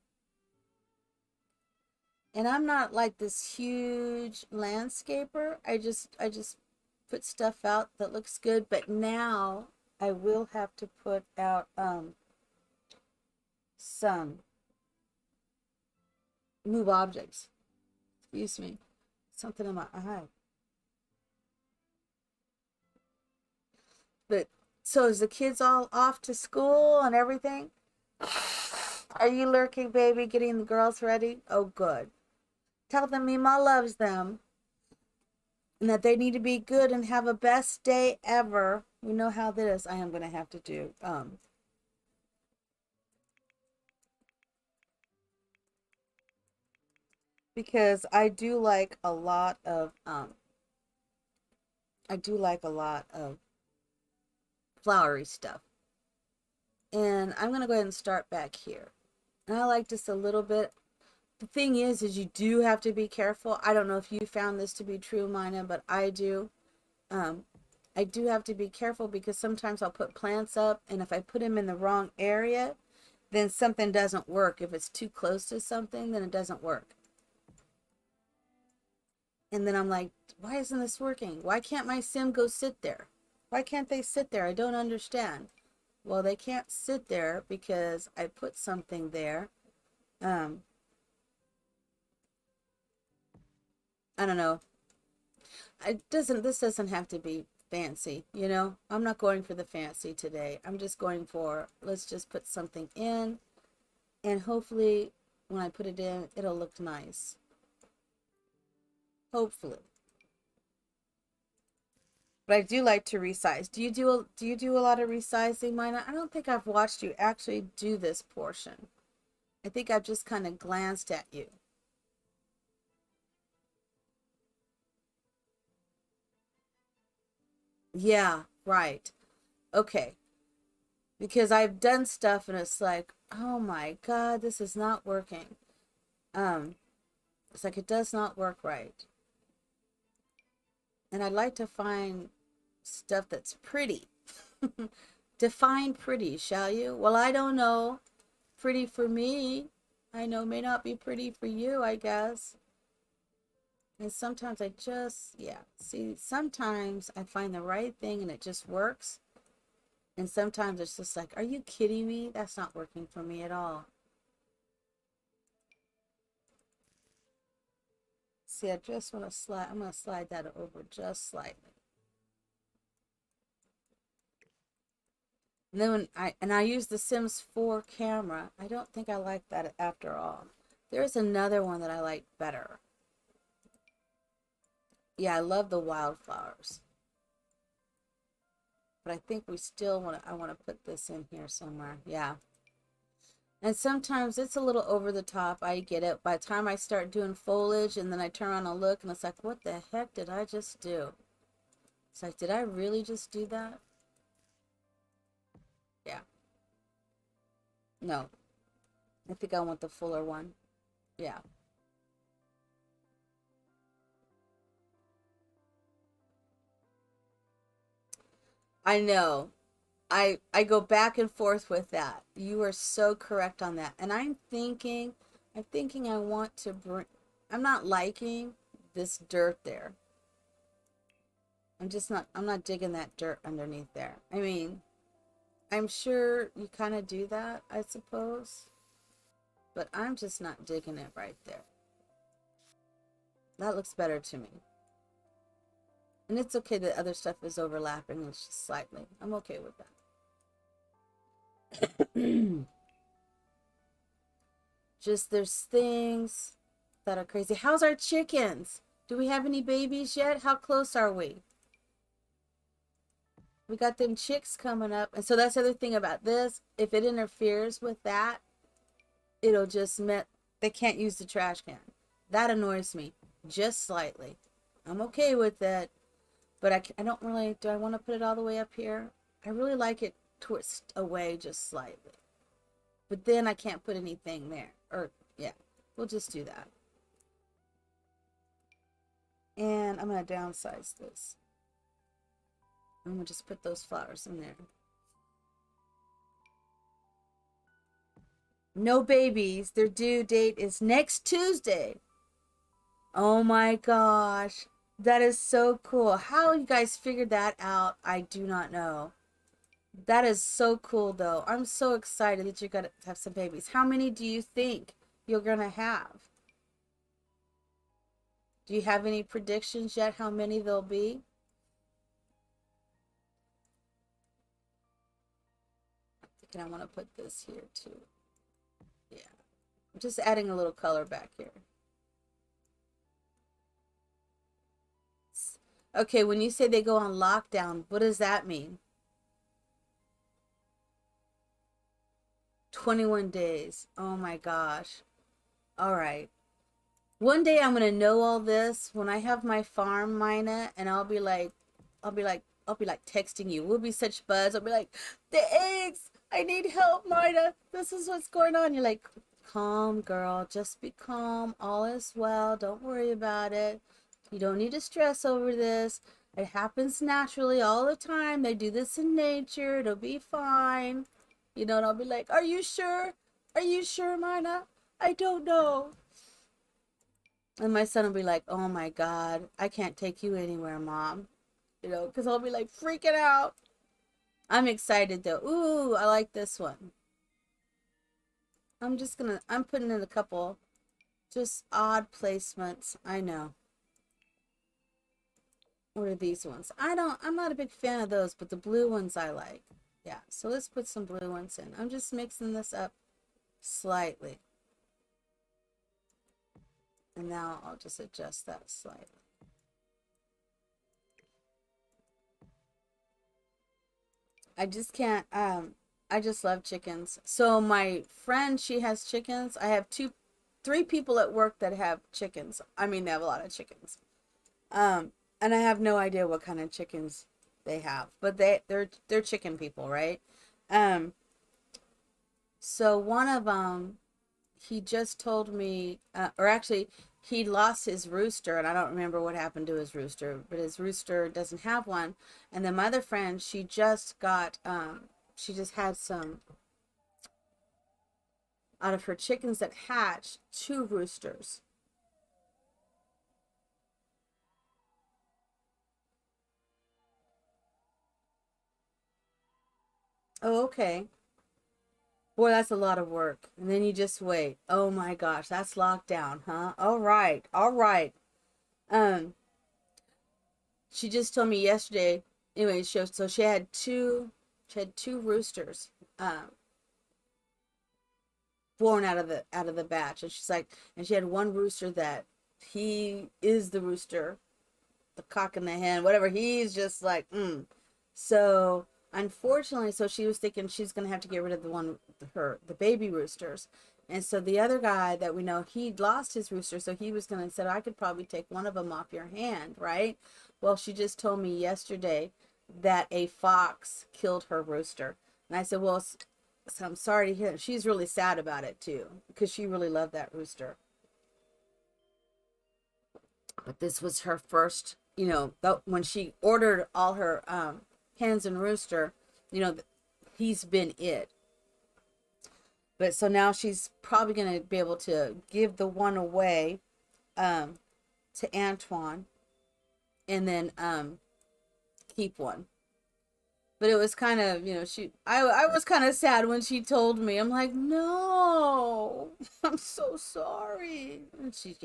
[SPEAKER 2] And I'm not like this huge landscaper. I just put stuff out that looks good. But now I will have to put out some move objects. Excuse me. Something in my eye. But so is the kids all off to school and everything? Are you lurking, baby, getting the girls ready? Oh, good. Tell them Mima loves them and that they need to be good and have a best day ever. We know how this. I am going to have to do because I do like a lot of flowery stuff. And I'm gonna go ahead and start back here. And I like just a little bit. The thing is you do have to be careful. I don't know if you found this to be true, Mina, but I do. Um, I do have to be careful because sometimes I'll put plants up, and if I put them in the wrong area, then something doesn't work. If it's too close to something, then it doesn't work. And then I'm like, why isn't this working? Why can't my sim go sit there? Why can't they sit there? I don't understand. Well, they can't sit there because I put something there. Um, I don't know. This doesn't have to be fancy, you know? I'm not going for the fancy today. I'm just going for, let's just put something in, and hopefully when I put it in, it'll look nice. Hopefully. But I do like to resize. Do you do a lot of resizing, Mina? I don't think I've watched you actually do this portion. I think I've just kind of glanced at you. Yeah, right. Okay. Because I've done stuff and it's like, oh my God, this is not working. Um, it's like it does not work right. And I'd like to find stuff that's pretty. Define pretty, shall you? Well, I don't know. Pretty for me, I know may not be pretty for you, I guess. And sometimes I just, yeah. See, sometimes I find the right thing and it just works. And sometimes it's just like, are you kidding me? That's not working for me at all. See, I just want to slide, I'm going to slide that over just slightly. And then I use the Sims 4 camera. I don't think I like that after all. There's another one that I like better. Yeah, I love the wildflowers. But I think we still I want to put this in here somewhere. Yeah. And sometimes it's a little over the top. I get it. By the time I start doing foliage and then I turn on a look and it's like, what the heck did I just do? It's like, did I really just do that? Yeah. No. I think I want the fuller one. Yeah. I know. I go back and forth with that. You are so correct on that. And I'm thinking I want to bring, I'm not liking this dirt there. I'm not digging that dirt underneath there. I mean, I'm sure you kind of do that, I suppose, but I'm just not digging it right there. That looks better to me. And it's okay that other stuff is overlapping, it's just slightly. I'm okay with that. Just there's things that are crazy. How's our chickens? Do we have any babies yet? How close are we? We got them chicks coming up. And so that's the other thing about this. If it interferes with that, it'll just they can't use the trash can. That annoys me just slightly. I'm okay with that, but I don't really, do I want to put it all the way up here? I really like it twist away just slightly. But then I can't put anything there. Or, yeah, we'll just do that. And I'm going to downsize this. I'm going to just put those flowers in there. No babies. Their due date is next Tuesday. Oh my gosh. That is so cool. How you guys figured that out, I do not know. That is so cool though. I'm so excited that you're going to have some babies. How many do you think you're going to have? Do you have any predictions yet how many there'll be? I'm thinking I want to put this here too. Yeah. I'm just adding a little color back here. Okay, when you say they go on lockdown, what does that mean? 21 days. Oh my gosh. All right. One day I'm gonna know all this when I have my farm, Mina, and I'll be like texting you. We'll be such buds. I'll be like, the eggs. I need help, Mina. This is what's going on. You're like, calm, girl. Just be calm. All is well. Don't worry about it. You don't need to stress over this. It happens naturally all the time. They do this in nature. It'll be fine. And I'll be like, are you sure? Are you sure, Mina? I don't know. And my son will be like, oh my God, I can't take you anywhere, Mom. Because I'll be like freaking out. I'm excited though. Ooh, I like this one. I'm putting in a couple just odd placements. I know. What are these ones? I'm not a big fan of those, but the blue ones I like. Yeah, so let's put some blue ones in. I'm just mixing this up slightly. And now I'll just adjust that slightly. I just can't, I just love chickens. So my friend, she has chickens. I have three people at work that have chickens. I mean, they have a lot of chickens. And I have no idea what kind of chickens they have, but they're chicken people, right? Um, so one of them, he just told me, or actually, he lost his rooster, and I don't remember what happened to his rooster, but his rooster doesn't have one. And then my other friend, she just had some out of her chickens that hatched, two roosters. Oh, okay. Boy, that's a lot of work. And then you just wait. Oh my gosh, that's lockdown, huh? All right, all right. Um, she just told me yesterday. Anyway, so she had two roosters, um, born out of the batch, and she's like, and she had one rooster that he is the rooster, the cock and the hen, whatever. He's just like, So unfortunately, so she was thinking she's gonna have to get rid of the baby roosters. And so the other guy that we know, he lost his rooster, so he was gonna say, I could probably take one of them off your hand, right? Well, she just told me yesterday that a fox killed her rooster. And I said, well, so I'm sorry to hear. She's really sad about it too, because she really loved that rooster. But this was her first, when she ordered all her hens and rooster, you know, he's been it. But so now she's probably going to be able to give the one away um, to Antoine, and then keep one. But it was kind of, I was kind of sad when she told me. I'm like, no, I'm so sorry. And she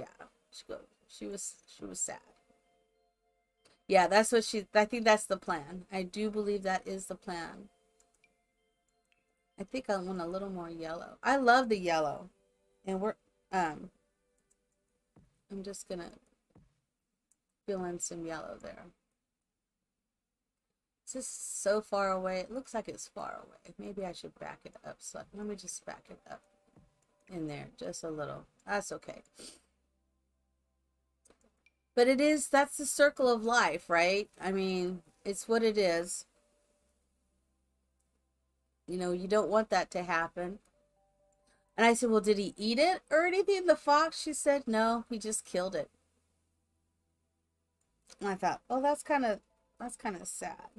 [SPEAKER 2] was sad. Yeah, I think that's the plan. I do believe that is the plan. I think I want a little more yellow. I love the yellow. And um, I'm just gonna fill in some yellow there. It's just so far away. It looks like it's far away. Maybe I should back it up. So let me just back it up in there just a little. That's okay. But that's the circle of life, right? I mean, it's what it is. You don't want that to happen. And I said, well, did he eat it or anything? The fox? She said, no, he just killed it. And I thought, oh, that's kind of sad.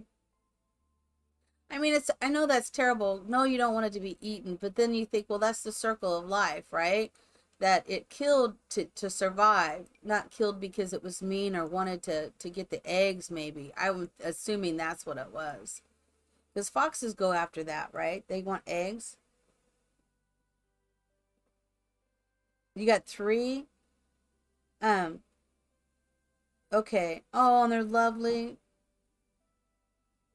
[SPEAKER 2] I mean, I know that's terrible. No, you don't want it to be eaten, but then you think, well, that's the circle of life, right? That it killed to survive, not killed because it was mean or wanted to get the eggs, maybe. I'm assuming that's what it was. Because foxes go after that, right? They want eggs. You got three. Um, okay. Oh, and they're lovely.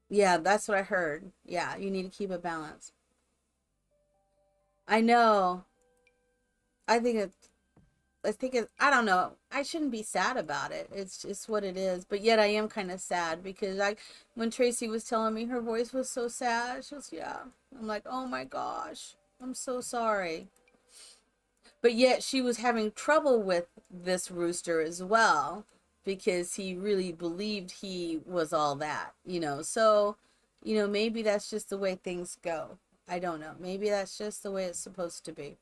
[SPEAKER 2] Yeah, that's what I heard. Yeah, you need to keep a balance. I know. I think it. I don't know. I shouldn't be sad about it. It's just what it is. But yet I am kind of sad because when Tracy was telling me her voice was so sad, she was, yeah. I'm like, oh my gosh, I'm so sorry. But yet she was having trouble with this rooster as well because he really believed he was all that, you know. So, you know, maybe that's just the way things go. I don't know. Maybe that's just the way it's supposed to be.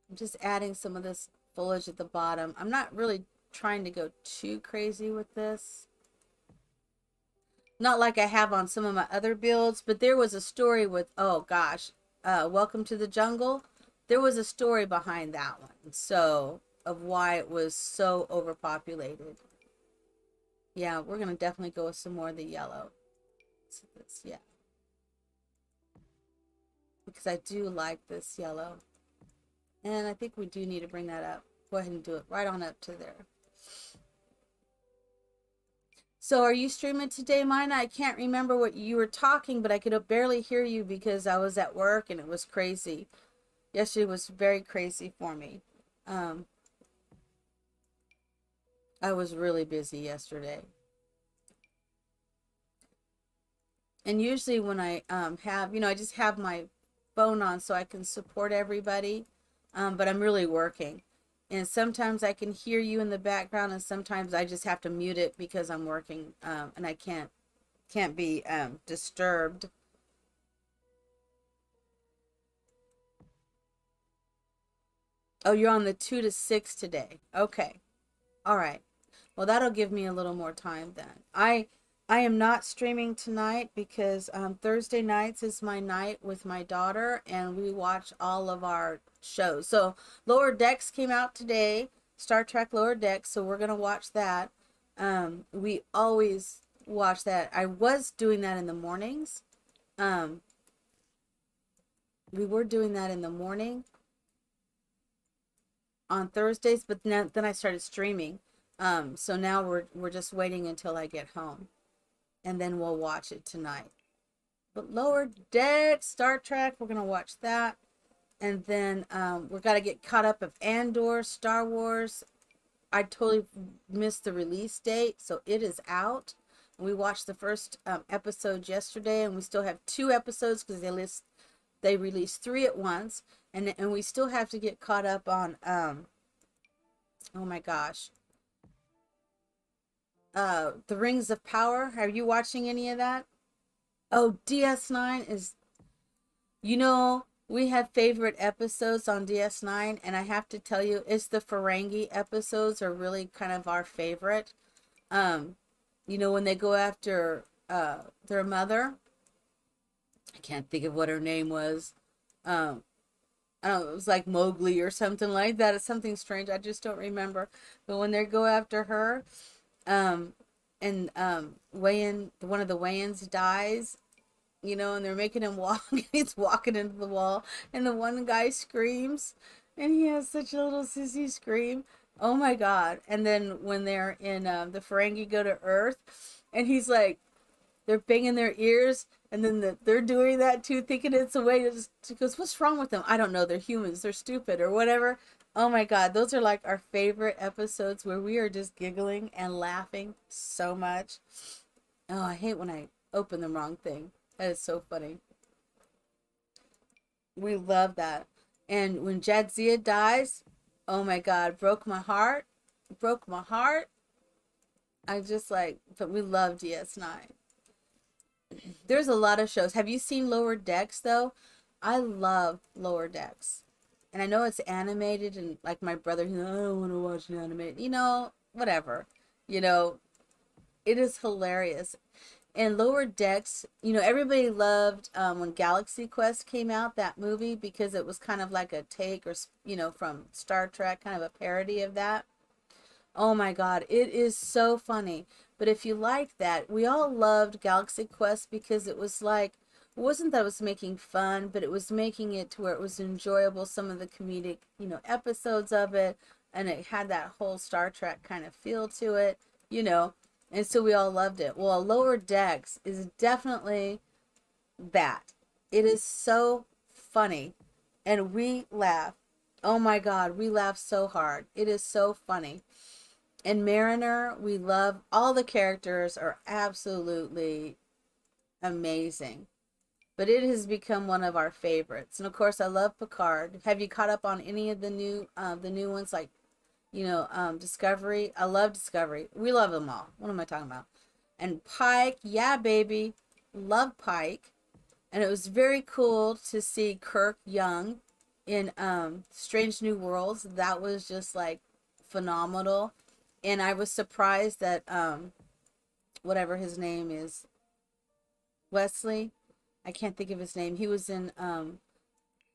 [SPEAKER 2] I'm just adding some of this foliage at the bottom. I'm not really trying to go too crazy with this. Not like I have on some of my other builds, but there was a story with, oh gosh, Welcome to the Jungle. There was a story behind that one. So, of why it was so overpopulated. Yeah, we're going to definitely go with some more of the yellow. So this, yeah. Because I do like this yellow. And I think we do need to bring that up. Go ahead and do it right on up to there. So are you streaming today, Mina? I can't remember what you were talking, but I could barely hear you because I was at work and it was crazy. Yesterday was very crazy for me. I was really busy yesterday. And usually when I have, you know, I just have my phone on so I can support everybody. But I'm really working. And sometimes I can hear you in the background and sometimes I just have to mute it because I'm working and I can't be disturbed. Oh, you're on the 2 to 6 today. Okay. All right. Well, that'll give me a little more time then. I am not streaming tonight because Thursday nights is my night with my daughter and we watch all of our shows. So Lower Decks came out today, Star Trek Lower Decks, so we're going to watch that. We always watch that. I was doing that in the mornings. We were doing that in the morning on Thursdays, but then I started streaming. So now we're just waiting until I get home, and then we'll watch it tonight. But Lower Deck, Star Trek, we're gonna watch that, and then we're gotta get caught up of Andor, Star Wars. I totally missed the release date, so it is out. We watched the first episode yesterday, and we still have 2 episodes because they released 3 at once, and we still have to get caught up on oh my gosh, The Rings of Power. Are you watching any of that? Oh, DS9 is, you know, we have favorite episodes on DS9, and I have to tell you, it's the Ferengi episodes are really kind of our favorite. Um, you know, when they go after their mother, I can't think of what her name was. Um, I don't know, it was like Mowgli or something like that. It's something strange. I just don't remember. But when they go after her, um, and one of the Wayans dies, you know, and they're making him walk, and he's walking into the wall, and the one guy screams, and he has such a little sissy scream. Oh my God. And then when they're in the Ferengi go to Earth, and he's like, they're banging their ears, and then they're doing that too, thinking it's a way to just, she goes, what's wrong with them? I don't know, they're humans, they're stupid, or whatever. Oh my God, those are like our favorite episodes where we are just giggling and laughing so much. Oh, I hate when I open the wrong thing. That is so funny. We love that. And when Jadzia dies, oh my God, broke my heart. Broke my heart. I just like, but we love DS9. There's a lot of shows. Have you seen Lower Decks though? I love Lower Decks. And I know it's animated and like my brother, I don't want to watch an animated, you know, whatever. You know, it is hilarious. And Lower Decks, you know, everybody loved when Galaxy Quest came out, that movie, because it was kind of like a take or, you know, from Star Trek, kind of a parody of that. Oh my God, it is so funny. But if you like that, we all loved Galaxy Quest because it was like, it wasn't that it was making fun, but it was making it to where it was enjoyable, some of the comedic, you know, episodes of it, and it had that whole Star Trek kind of feel to it, you know, and so we all loved it. Well, Lower Decks is definitely that. It is so funny, and we laugh. Oh my God, we laugh so hard. It is so funny. And Mariner, we love, all the characters are absolutely amazing. but it has become one of our favorites. And of course, I love Picard. Have you caught up on any of the new ones like Discovery? I love Discovery. We love them all. What am I talking about? And Pike, yeah, baby, love Pike. And it was very cool to see Kirk young in Strange New Worlds. That was just like phenomenal. And I was surprised that whatever his name is, Wesley, I can't think of his name. He was in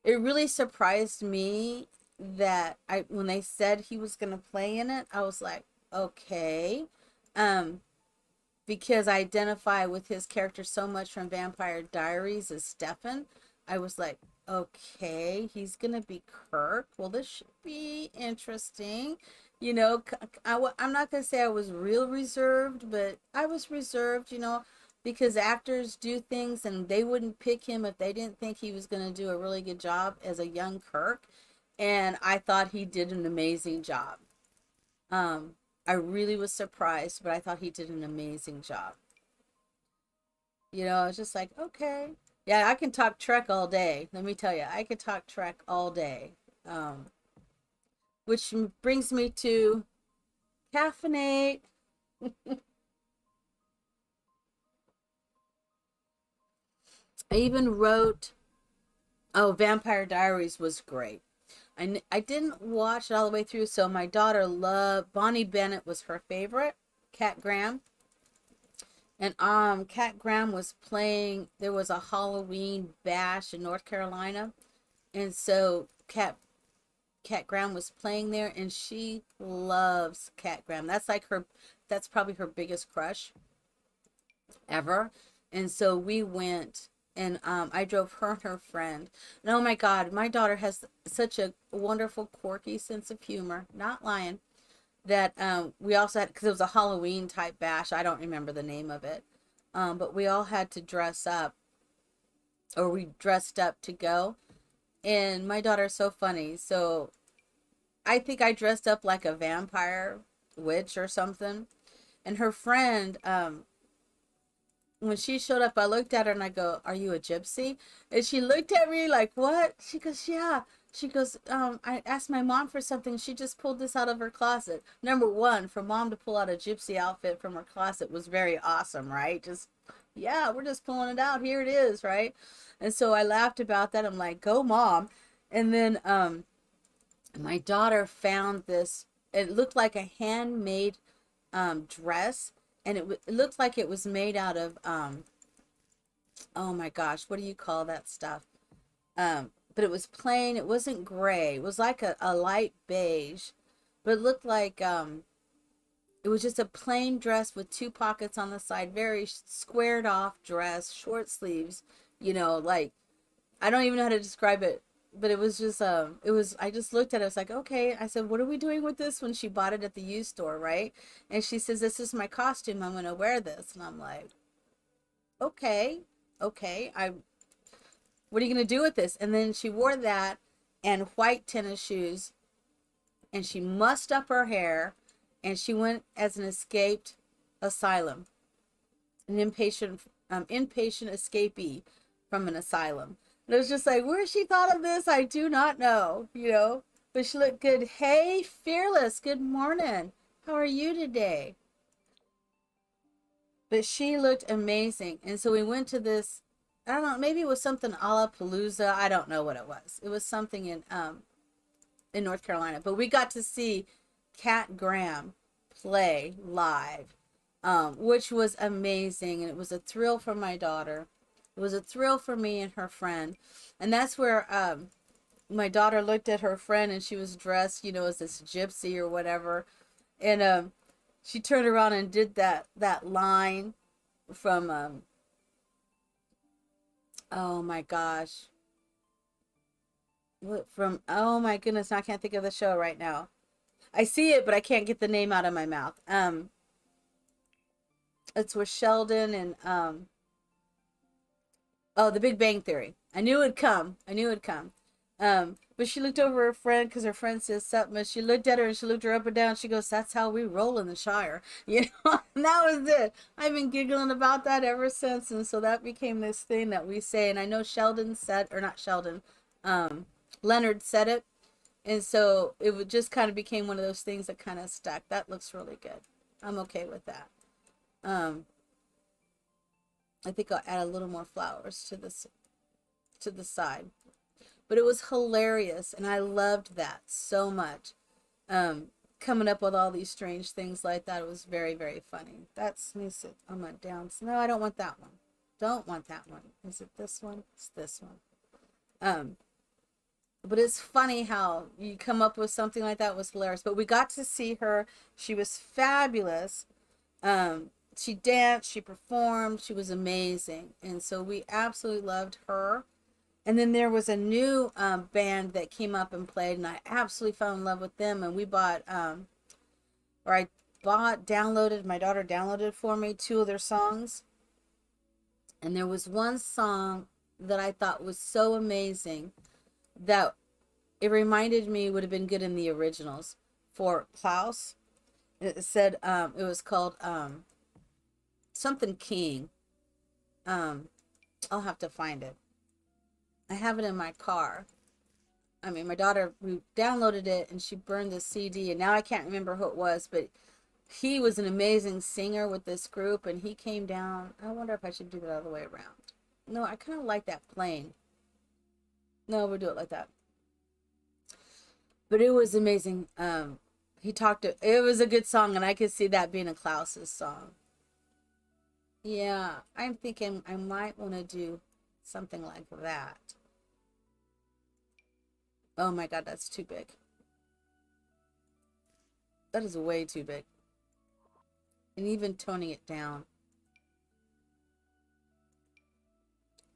[SPEAKER 2] it really surprised me that I when they said he was going to play in it, I was like, okay. Um because I identify with his character so much from Vampire Diaries as Stefan. I was like, okay, he's gonna be Kirk. Well, this should be interesting. I'm not gonna say I was real reserved, but I was reserved, because actors do things and they wouldn't pick him if they didn't think he was gonna do a really good job as a young Kirk. And I thought he did an amazing job. Um, I really was surprised, but I thought he did an amazing job. I was just like, okay. Yeah, I can talk Trek all day. Let me tell you, I could talk Trek all day. Um, which brings me to caffeinate. I even wrote, oh, Vampire Diaries was great. I didn't watch it all the way through, so my daughter loved, Bonnie Bennett was her favorite, Cat Graham. And Cat Graham was playing, there was a Halloween bash in North Carolina. And so Cat Graham was playing there, and she loves Cat Graham. That's probably her biggest crush ever. And so we went, and I drove her and her friend. And oh my God, my daughter has such a wonderful, quirky sense of humor. Not lying. That we also had, because it was a Halloween type bash. I don't remember the name of it. But we all had to dress up, or we dressed up to go. And my daughter's so funny. So I think I dressed up like a vampire witch or something. And her friend, when she showed up, I looked at her and I go, "Are you a gypsy?" And she looked at me like, "What?" She goes, "Yeah." She goes, I asked my mom for something. She just pulled this out of her closet. Number one, for mom to pull out a gypsy outfit from her closet was very awesome, right? Just, yeah, we're just pulling it out. Here it is, right? And so I laughed about that. I'm like, go mom. And then my daughter found this. It looked like a handmade dress, and it looked like it was made out of oh my gosh, what do you call that stuff? But it was plain. It wasn't gray. It was like a light beige, but it looked like it was just a plain dress with two pockets on the side, very squared off dress, short sleeves. Like, I don't even know how to describe it, but it was just I just looked at it. I was like, okay. I said, what are we doing with this? When she bought it at the used store, right? And she says, this is my costume. I'm gonna wear this, and I'm like, okay, okay. What are you gonna do with this? And then she wore that and white tennis shoes, and she mussed up her hair, and she went as an escaped asylum, an inpatient escapee from an asylum. And it was just like, where she thought of this, I do not know. But she looked good. Hey, Fearless, good morning. How are you today? But she looked amazing. And so we went to this, I don't know, maybe it was something a la Palooza. I don't know what it was. It was something in North Carolina. But we got to see Cat Graham play live, which was amazing. And it was a thrill for my daughter. It was a thrill for me and her friend. And that's where my daughter looked at her friend, and she was dressed, as this gypsy or whatever. And she turned around and did that line from oh my gosh. Oh my goodness, I can't think of the show right now. I see it, but I can't get the name out of my mouth. It's with Sheldon and oh, The Big Bang Theory. I knew it'd come. I knew it'd come. But she looked over her friend because her friend says something. And she looked at her and she looked her up and down. She goes, "That's how we roll in the Shire," you know. And that was it. I've been giggling about that ever since, and so that became this thing that we say. And I know Sheldon said, or not Sheldon, Leonard said it, and so it would just kind of became one of those things that kind of stuck. That looks really good. I'm okay with that. Um, I think I'll add a little more flowers to the side. But it was hilarious, and I loved that so much. Coming up with all these strange things like that, it was very, very funny. That's me. I'm gonna down. No, I don't want that one. Don't want that one. Is it this one? It's this one. But it's funny how you come up with something like that. It was hilarious. But we got to see her. She was fabulous. She danced, she performed, she was amazing. And so we absolutely loved her. And then there was a new band that came up and played, and I absolutely fell in love with them. And we bought, or I bought, downloaded, my daughter downloaded for me 2 of their songs. And there was one song that I thought was so amazing that it reminded me would have been good in the originals for Klaus. It said, it was called something King. I'll have to find it. I have it in my car. I mean, my daughter, we downloaded it and she burned the CD, and now I can't remember who it was, but he was an amazing singer with this group, and he came down. I wonder if I should do that all the way around. No, I kind of like that plain. No, we'll do it like that. But it was amazing. It was a good song, and I could see that being a Klaus's song. Yeah, I'm thinking I might want to do something like that. Oh my God, that's too big. That is way too big. And even toning it down.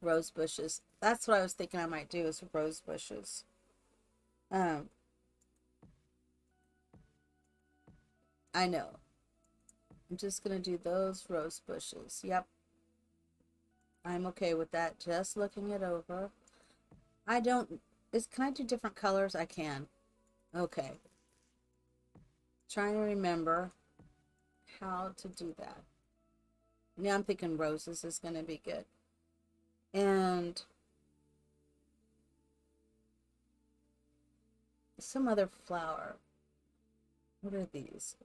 [SPEAKER 2] Rose bushes. That's what I was thinking I might do, is rose bushes. I know. I'm just going to do those rose bushes. Yep. I'm okay with that. Just looking it over. Can I do different colors? I can. Okay. Trying to remember how to do that. Now I'm thinking roses is going to be good. And some other flower. What are these?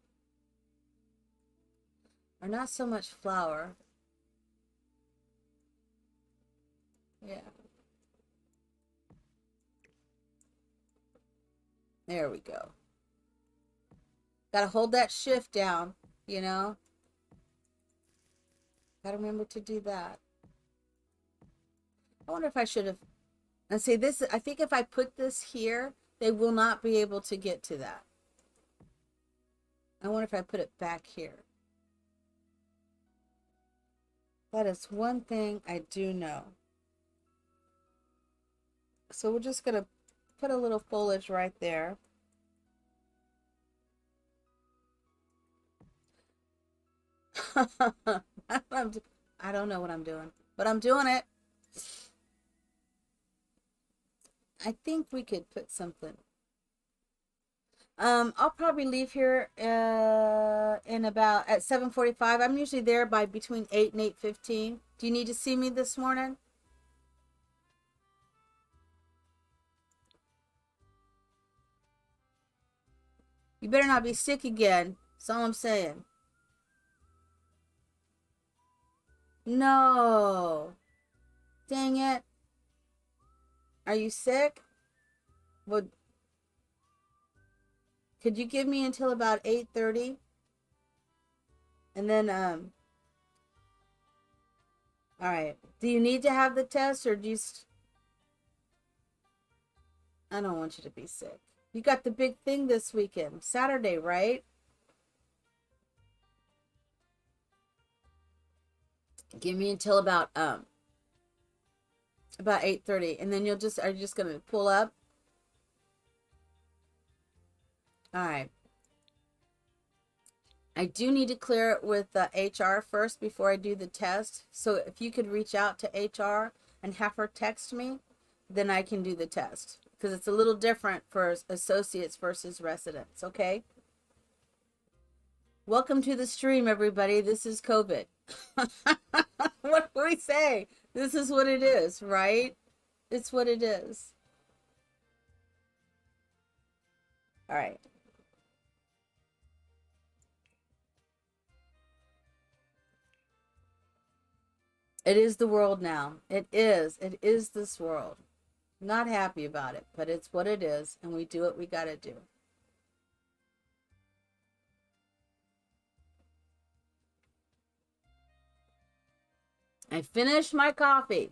[SPEAKER 2] Are not so much flower. Yeah. There we go. Gotta hold that shift down, you know? Gotta remember to do that. I wonder if I should have, and see this, I think if I put this here, they will not be able to get to that. I wonder if I put it back here. That is one thing I do know. So we're just gonna put a little foliage right there. I don't know what I'm doing, but I'm doing it. I think we could put something. I'll probably leave here in about at 7:45. I'm usually there by between 8 and 8:15. Do you need to see me this morning? You better not be sick again. That's all I'm saying. No. Dang it. Are you sick? Well, could you give me until about 8:30? And then all right. Do you need to have the test, or do you I don't want you to be sick. You got the big thing this weekend, Saturday, right? Give me until about 8:30, and then are you just gonna pull up? All right. I do need to clear it with HR first before I do the test. So if you could reach out to HR and have her text me, then I can do the test. because it's a little different for associates versus residents, okay? Welcome to the stream, everybody. This is COVID. What do we say? This is what it is, right? It's what it is. All right. It is the world now. It is. It is this world. Not happy about it, but it's what it is, and we do what we gotta do. I finished my coffee,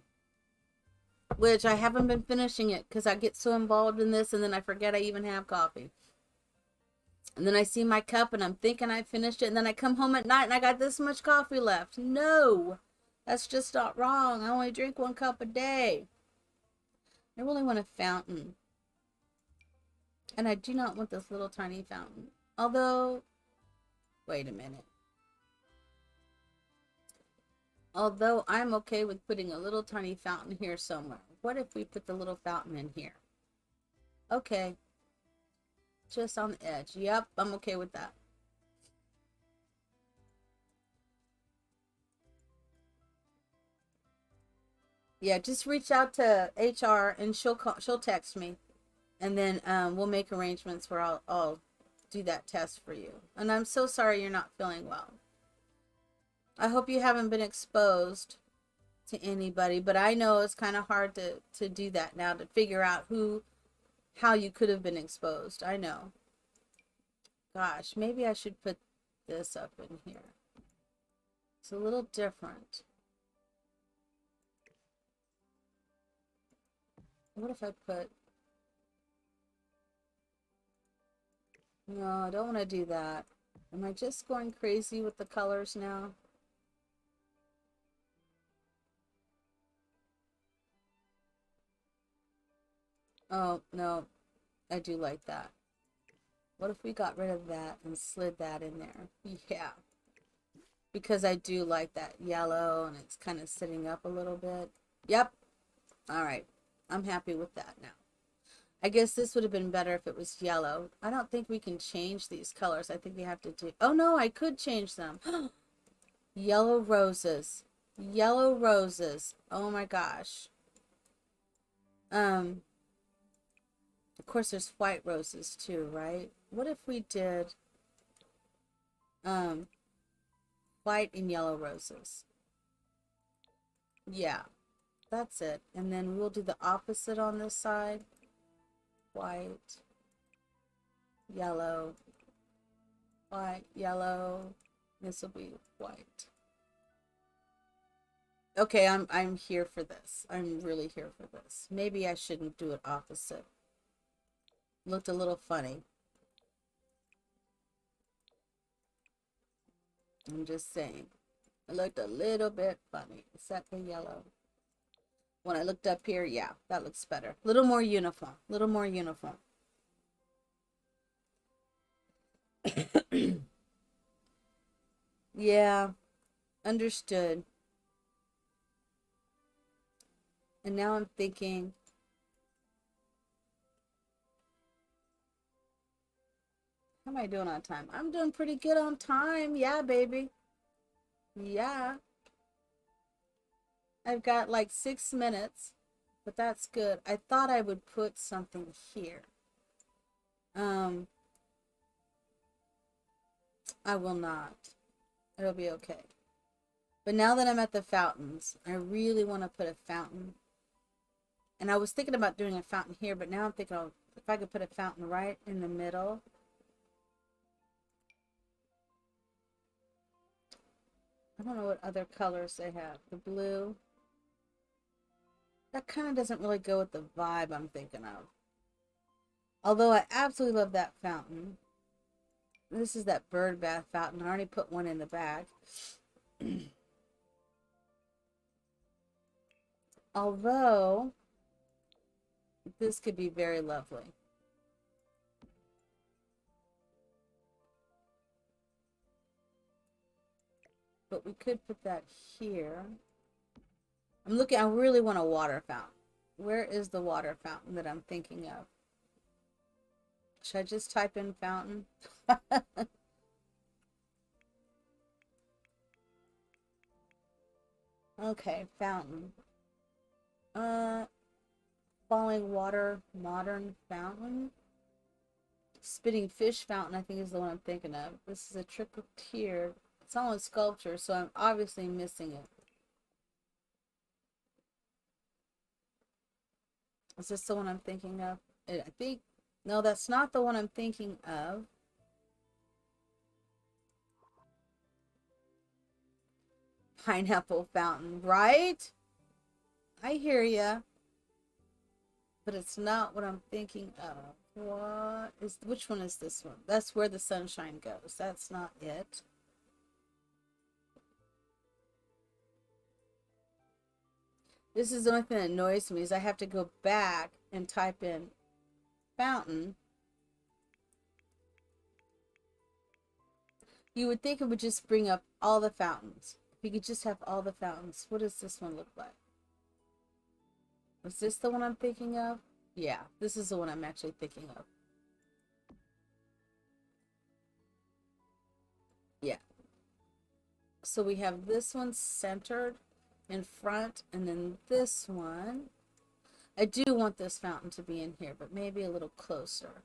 [SPEAKER 2] which I haven't been finishing it because I get so involved in this and then I forget I even have coffee. And then I see my cup and I'm thinking I finished it, and then I come home at night and I got this much coffee left. No, that's just not wrong. I only drink 1 cup a day. I really want a fountain. And I do not want this little tiny fountain. Although, wait a minute. Although I'm okay with putting a little tiny fountain here somewhere. What if we put the little fountain in here? Okay. Just on the edge. Yep, I'm okay with that. Yeah, just reach out to HR and she'll text me, and then we'll make arrangements where I'll do that test for you. And I'm so sorry you're not feeling well. I hope you haven't been exposed to anybody, but I know it's kind of hard to do that now, to figure out how you could have been exposed. I know. Gosh, maybe I should put this up in here. It's a little different. What if I put... No, I don't want to do that. Am I just going crazy with the colors now? Oh, no. I do like that. What if we got rid of that and slid that in there? Yeah. Because I do like that yellow and it's kind of sitting up a little bit. Yep. All right. I'm happy with that now. I guess this would have been better if it was yellow. I don't think we can change these colors. I think we have to do... Oh, no, I could change them. Yellow roses. Yellow roses. Oh, my gosh. Of course, there's white roses, too, right? What if we did white and yellow roses? Yeah, that's it. And then we'll do the opposite on this side. White, yellow, white, yellow. This will be white. Okay, I'm here for this. I'm really here for this. Maybe I shouldn't do it opposite. Looked a little funny. I'm just saying. It looked a little bit funny. Except the yellow. When I looked up here, yeah, that looks better. A little more uniform. A little more uniform. Yeah, understood. And now I'm thinking, how am I doing on time? I'm doing pretty good on time. Yeah, baby. Yeah. I've got like 6 minutes, but that's good. I thought I would put something here. I will not. It'll be okay. But now that I'm at the fountains, I really want to put a fountain. And I was thinking about doing a fountain here, but now I'm thinking, oh, if I could put a fountain right in the middle. I don't know what other colors they have. The blue. That kind of doesn't really go with the vibe I'm thinking of. Although I absolutely love that fountain. This is that bird bath fountain. I already put one in the bag. Although, this could be very lovely. But we could put that here. I really want a water fountain. Where is the water fountain that I'm thinking of? Should I just type in fountain? Okay, fountain. Falling water modern fountain. Spitting fish fountain, I think, is the one I'm thinking of. This is a triple tier. It's all in sculpture, so I'm obviously missing it. Is this the one I'm thinking of? I think, no, that's not the one I'm thinking of. Pineapple fountain, right? I hear ya. But it's not what I'm thinking of. Which one is this one? That's where the sunshine goes. That's not it. This is the only thing that annoys me is I have to go back and type in fountain. You would think it would just bring up all the fountains. If you could just have all the fountains. What does this one look like? Was this the one I'm thinking of? Yeah, this is the one I'm actually thinking of. Yeah. So we have this one centered in front, and then this one. I do want this fountain to be in here, but maybe a little closer.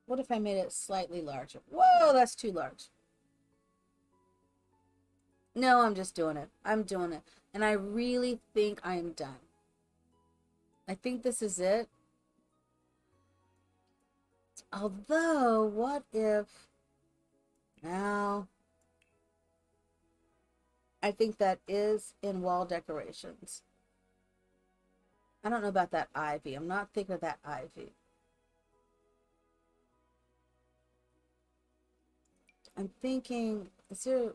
[SPEAKER 2] What if I made it slightly larger? Whoa, that's too large. No, I'm just doing it. I'm doing it. And I really think I am done. I think this is it. Although, what if... Now... I think that is in wall decorations. I don't know about that ivy. I'm not thinking of that ivy. I'm thinking, is there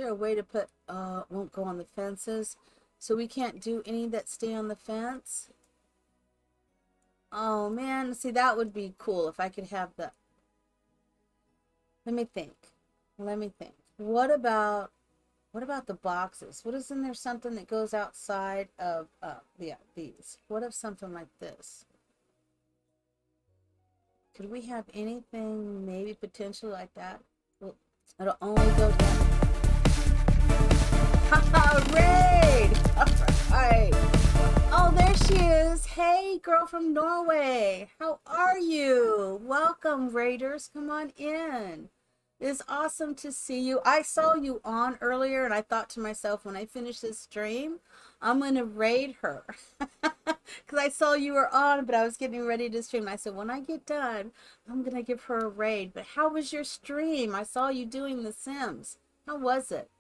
[SPEAKER 2] a way to put, it won't go on the fences, so we can't do any that stay on the fence? Oh man, see, that would be cool if I could have the, let me think. What about the boxes? What isn't there something that goes outside of, these? What if something like this? Could we have anything maybe potentially like that? Well, it'll only go down. Haha, raid! Alright. Oh, there she is. Hey, girl from Norway. How are you? Welcome, raiders. Come on in. It's awesome to see you. I saw you on earlier, and I thought to myself, when I finish this stream, I'm going to raid her. Because I saw you were on, but I was getting ready to stream. I said, when I get done, I'm going to give her a raid. But how was your stream? I saw you doing The Sims. How was it?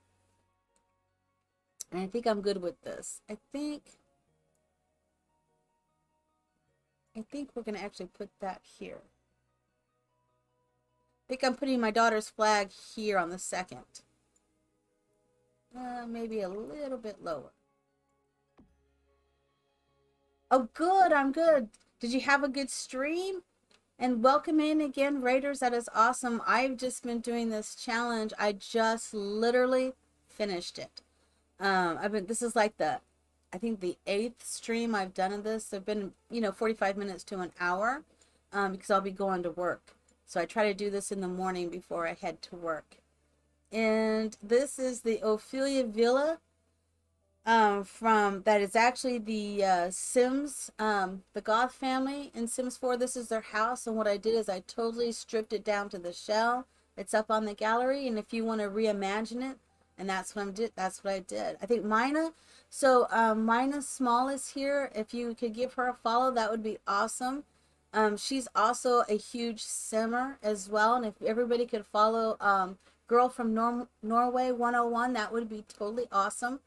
[SPEAKER 2] And I think I'm good with this. I think we're going to actually put that here. I think I'm putting my daughter's flag here on the second. Maybe a little bit lower. Oh, good. I'm good. Did you have a good stream? And welcome in again, Raiders. That is awesome. I've just been doing this challenge. I just literally finished it. This is like I think the 8th stream I've done of this. They've been, 45 minutes to an hour, because I'll be going to work. So I try to do this in the morning before I head to work. And this is the Ophelia Villa, that is actually the Sims, the Goth family in Sims 4. This is their house, and what I did is I totally stripped it down to the shell. It's up on the gallery, and if you want to reimagine it, and that's what I did. I think Mina Small is here. If you could give her a follow, that would be awesome. She's also a huge simmer as well, and if everybody could follow Girl from Norway 101, that would be totally awesome.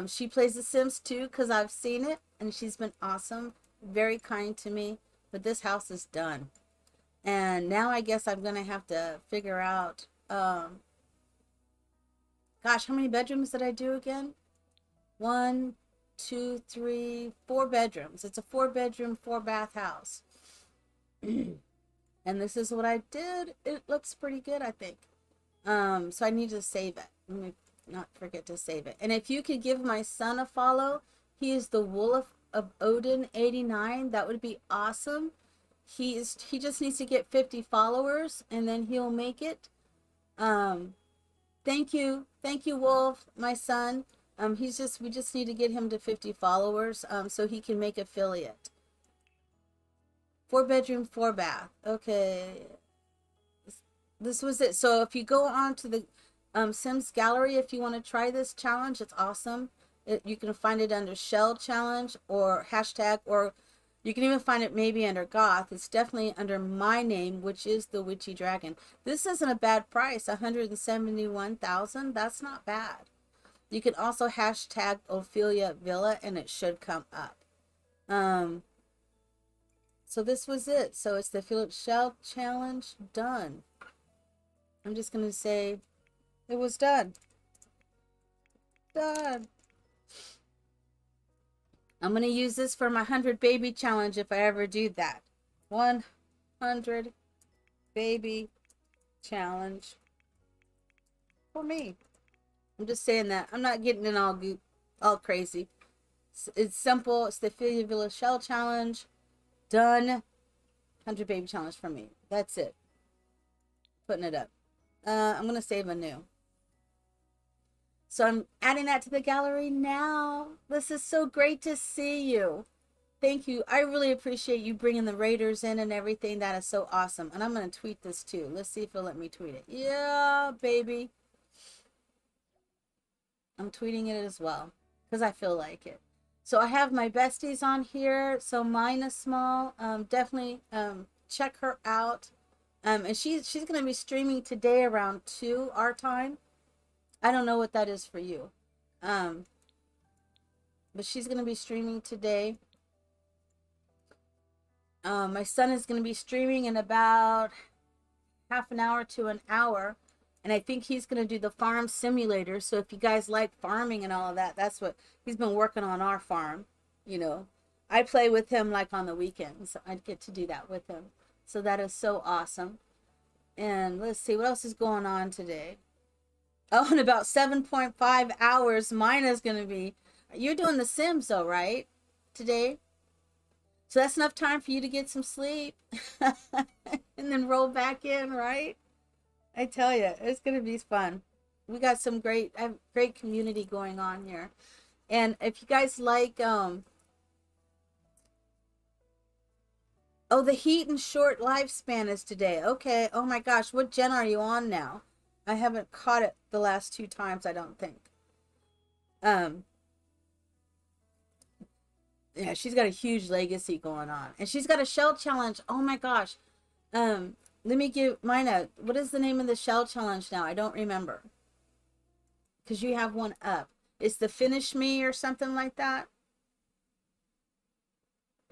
[SPEAKER 2] She plays The Sims too, because I've seen it, and she's been awesome, very kind to me. But this house is done, and now I guess I'm gonna have to figure out, gosh, how many bedrooms did I do again? 1, 2, 3, 4 bedrooms. It's a 4-bedroom, 4-bath house. And this is what I did. It looks pretty good, I think. So I need to save it. not forget to save it. And if you could give my son a follow, he is the Wolf of Odin 89. That would be awesome. He just needs to get 50 followers and then he'll make it. Thank you, Wolf, my son. We just need to get him to 50 followers, so he can make affiliate. 4-bedroom, 4-bath. Okay, this was it. So if you go on to the Sims gallery, if you want to try this challenge, it's awesome. You can find it under Shell Challenge or hashtag, or you can even find it maybe under Goth. It's definitely under my name, which is the Witchy Dragon. This isn't a bad price, 171,000. That's not bad. You can also hashtag Ophelia Villa and it should come up. So this was it. So it's the Philip Shell Challenge done. I'm just going to say it was done. Done. I'm going to use this for my 100 baby challenge if I ever do that. 100 baby challenge for me. I'm just saying that. I'm not getting it all crazy. It's simple. It's the Ophelia Villa Shell Challenge. Done. 100 baby challenge for me. That's it. Putting it up. I'm going to save a new. So I'm adding that to the gallery now. This is so great to see you. Thank you. I really appreciate you bringing the raiders in and everything. That is so awesome. And I'm going to tweet this too. Let's see if it'll let me tweet it. Yeah, baby. I'm tweeting it as well because I feel like it. So I have my besties on here. So mine is small. Definitely check her out. And she's going to be streaming today around 2 our time. I don't know what that is for you. But she's going to be streaming today. My son is going to be streaming in about half an hour to an hour. And I think he's going to do the farm simulator. So if you guys like farming and all of that, that's what he's been working on, our farm. You know, I play with him like on the weekends. I get to do that with him. So that is so awesome. And let's see, what else is going on today? Oh, in about 7.5 hours, mine is going to be, you're doing the Sims though, right? Today? So that's enough time for you to get some sleep and then roll back in, right? I tell you, it's going to be fun. We got some great community going on here. And if you guys like, oh, the heat and short lifespan is today. Okay. Oh my gosh. What gen are you on now? I haven't caught it the last 2 times, I don't think. Yeah, she's got a huge legacy going on. And she's got a shell challenge. Oh my gosh. Let me give mine a, what is the name of the shell challenge now? I don't remember. Because you have one up. It's the Finish Me or something like that.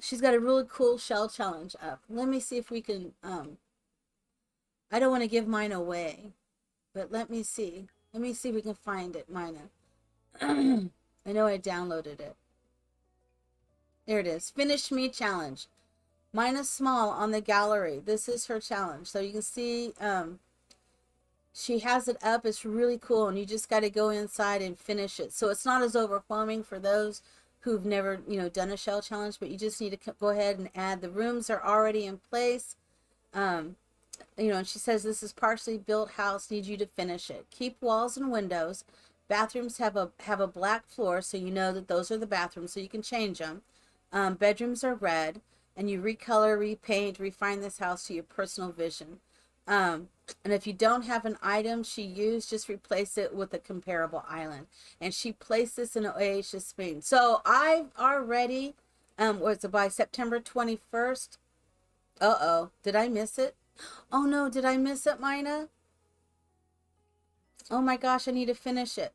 [SPEAKER 2] She's got a really cool shell challenge up. Let me see if we can, I don't want to give mine away. But let me see. Let me see if we can find it, Mina. I know I downloaded it. There it is. Finish Me Challenge. Mina Small on the gallery. This is her challenge. So you can see she has it up. It's really cool. And you just got to go inside and finish it. So it's not as overwhelming for those who've never, done a shell challenge. But you just need to go ahead and add. The rooms are already in place. And she says this is partially built house, need you to finish it. Keep walls and windows. Bathrooms have a black floor, so you know that those are the bathrooms, so you can change them. Bedrooms are red, and you recolor, repaint, refine this house to your personal vision. And if you don't have an item she used, just replace it with a comparable island. And she placed this in Oasis, Spain. So I've already, was it by September 21st? Uh-oh, did I miss it? Oh no, did I miss it, Mina? Oh my gosh, I need to finish it.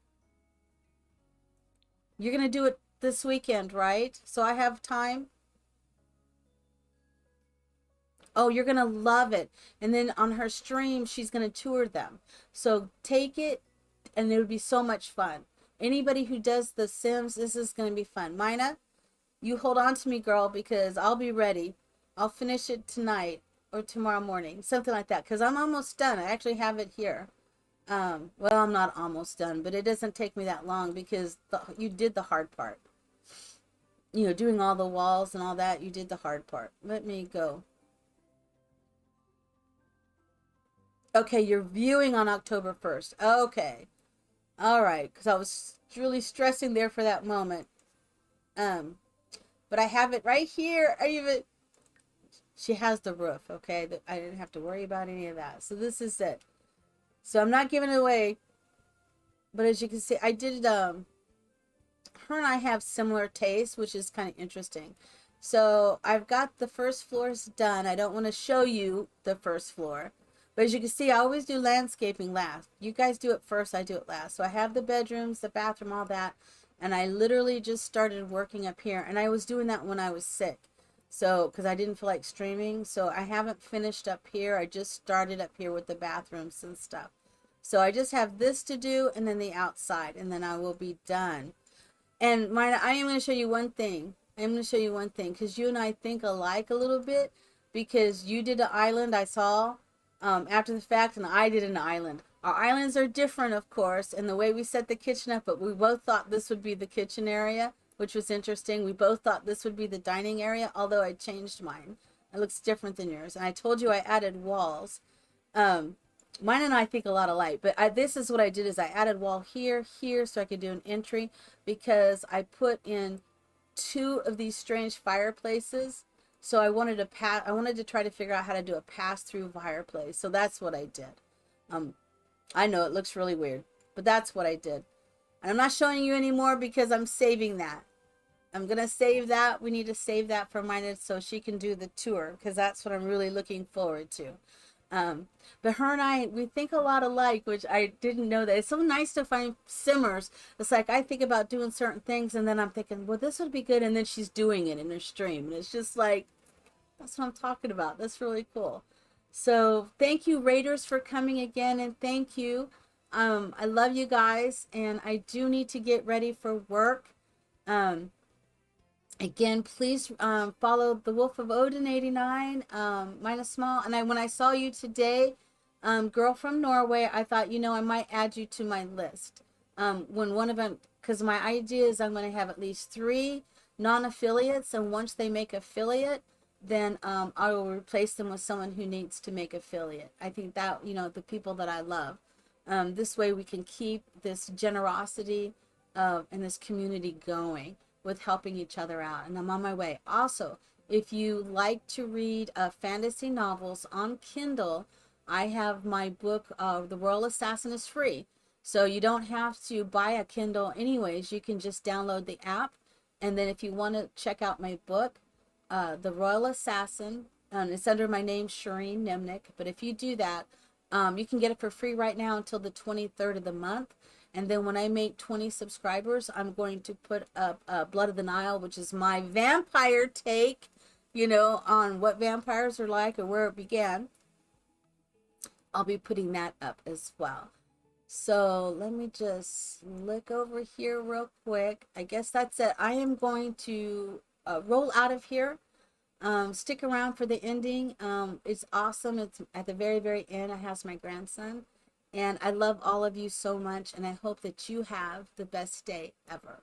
[SPEAKER 2] You're going to do it this weekend, right? So I have time. Oh, you're going to love it. And then on her stream, she's going to tour them. So take it, and it would be so much fun. Anybody who does the Sims, this is going to be fun. Mina, you hold on to me, girl, because I'll be ready. I'll finish it tonight or tomorrow morning, something like that, because I'm almost done. I actually have it here. Well, I'm not almost done, but it doesn't take me that long because you did the hard part. You know, doing all the walls and all that, you did the hard part. Let me go. Okay, you're viewing on October 1st. Okay. All right, because I was really stressing there for that moment. Um, but I have it right here. I even she has the roof, okay? I didn't have to worry about any of that. So this is it. So I'm not giving it away, but as you can see, I did her and I have similar tastes, which is kind of interesting. So I've got the first floors done. I don't want to show you the first floor, but as you can see, I always do landscaping last. You guys do it first, I do it last. So I have the bedrooms, the bathroom, all that, and I literally just started working up here, and I was doing that when I was sick. So, because I didn't feel like streaming, so I haven't finished up here. I just started up here with the bathrooms and stuff. So I just have this to do, and then the outside, and then I will be done. And Marna, I am going to show you one thing. I'm going to show you one thing because you and I think alike a little bit because you did an island I saw after the fact and I did an island. Our islands are different, of course, in the way we set the kitchen up, but we both thought this would be the kitchen area, which was interesting. We both thought this would be the dining area, although I changed mine. It looks different than yours. And I told you I added walls. Um, Mine and I think a lot alike, but this is what I did is I added wall here, here, so I could do an entry because I put in two of these strange fireplaces. So I wanted to I wanted to try to figure out how to do a pass-through fireplace. So that's what I did. Um, I know it looks really weird, but that's what I did. And I'm not showing you anymore because I'm saving that. I'm gonna save that. We need to save that for mine so she can do the tour because that's what I'm really looking forward to. Um, but her and I, we think a lot alike, which I didn't know that. It's so nice to find simmers. It's like I think about doing certain things and then I'm thinking, well, this would be good. And then she's doing it in her stream. And it's just like, that's what I'm talking about. That's really cool. So thank you, Raiders, for coming again. And thank you. I love you guys. And I do need to get ready for work. Um, Again, please follow the Wolf of Odin 89, minus small. And when I saw you today, girl from Norway, I thought, you know, I might add you to my list. When one of them, because my idea is I'm going to have at least 3 non-affiliates, and once they make affiliate, then I will replace them with someone who needs to make affiliate. I think that, you know, the people that I love. This way we can keep this generosity and this community going with helping each other out. And I'm on my way. Also, if you like to read fantasy novels on Kindle, I have my book, The Royal Assassin, is free. So you don't have to buy a Kindle anyways. You can just download the app. And then if you want to check out my book, The Royal Assassin, it's under my name, Shireen Nimnick. But if you do that, you can get it for free right now until the 23rd of the month. And then when I make 20 subscribers, I'm going to put up Blood of the Nile, which is my vampire take, you know, on what vampires are like or where it began. I'll be putting that up as well. So let me just look over here real quick. I guess that's it. I am going to roll out of here. Stick around for the ending. It's awesome. It's at the very, very end. It has my grandson. And I love all of you so much, and I hope that you have the best day ever.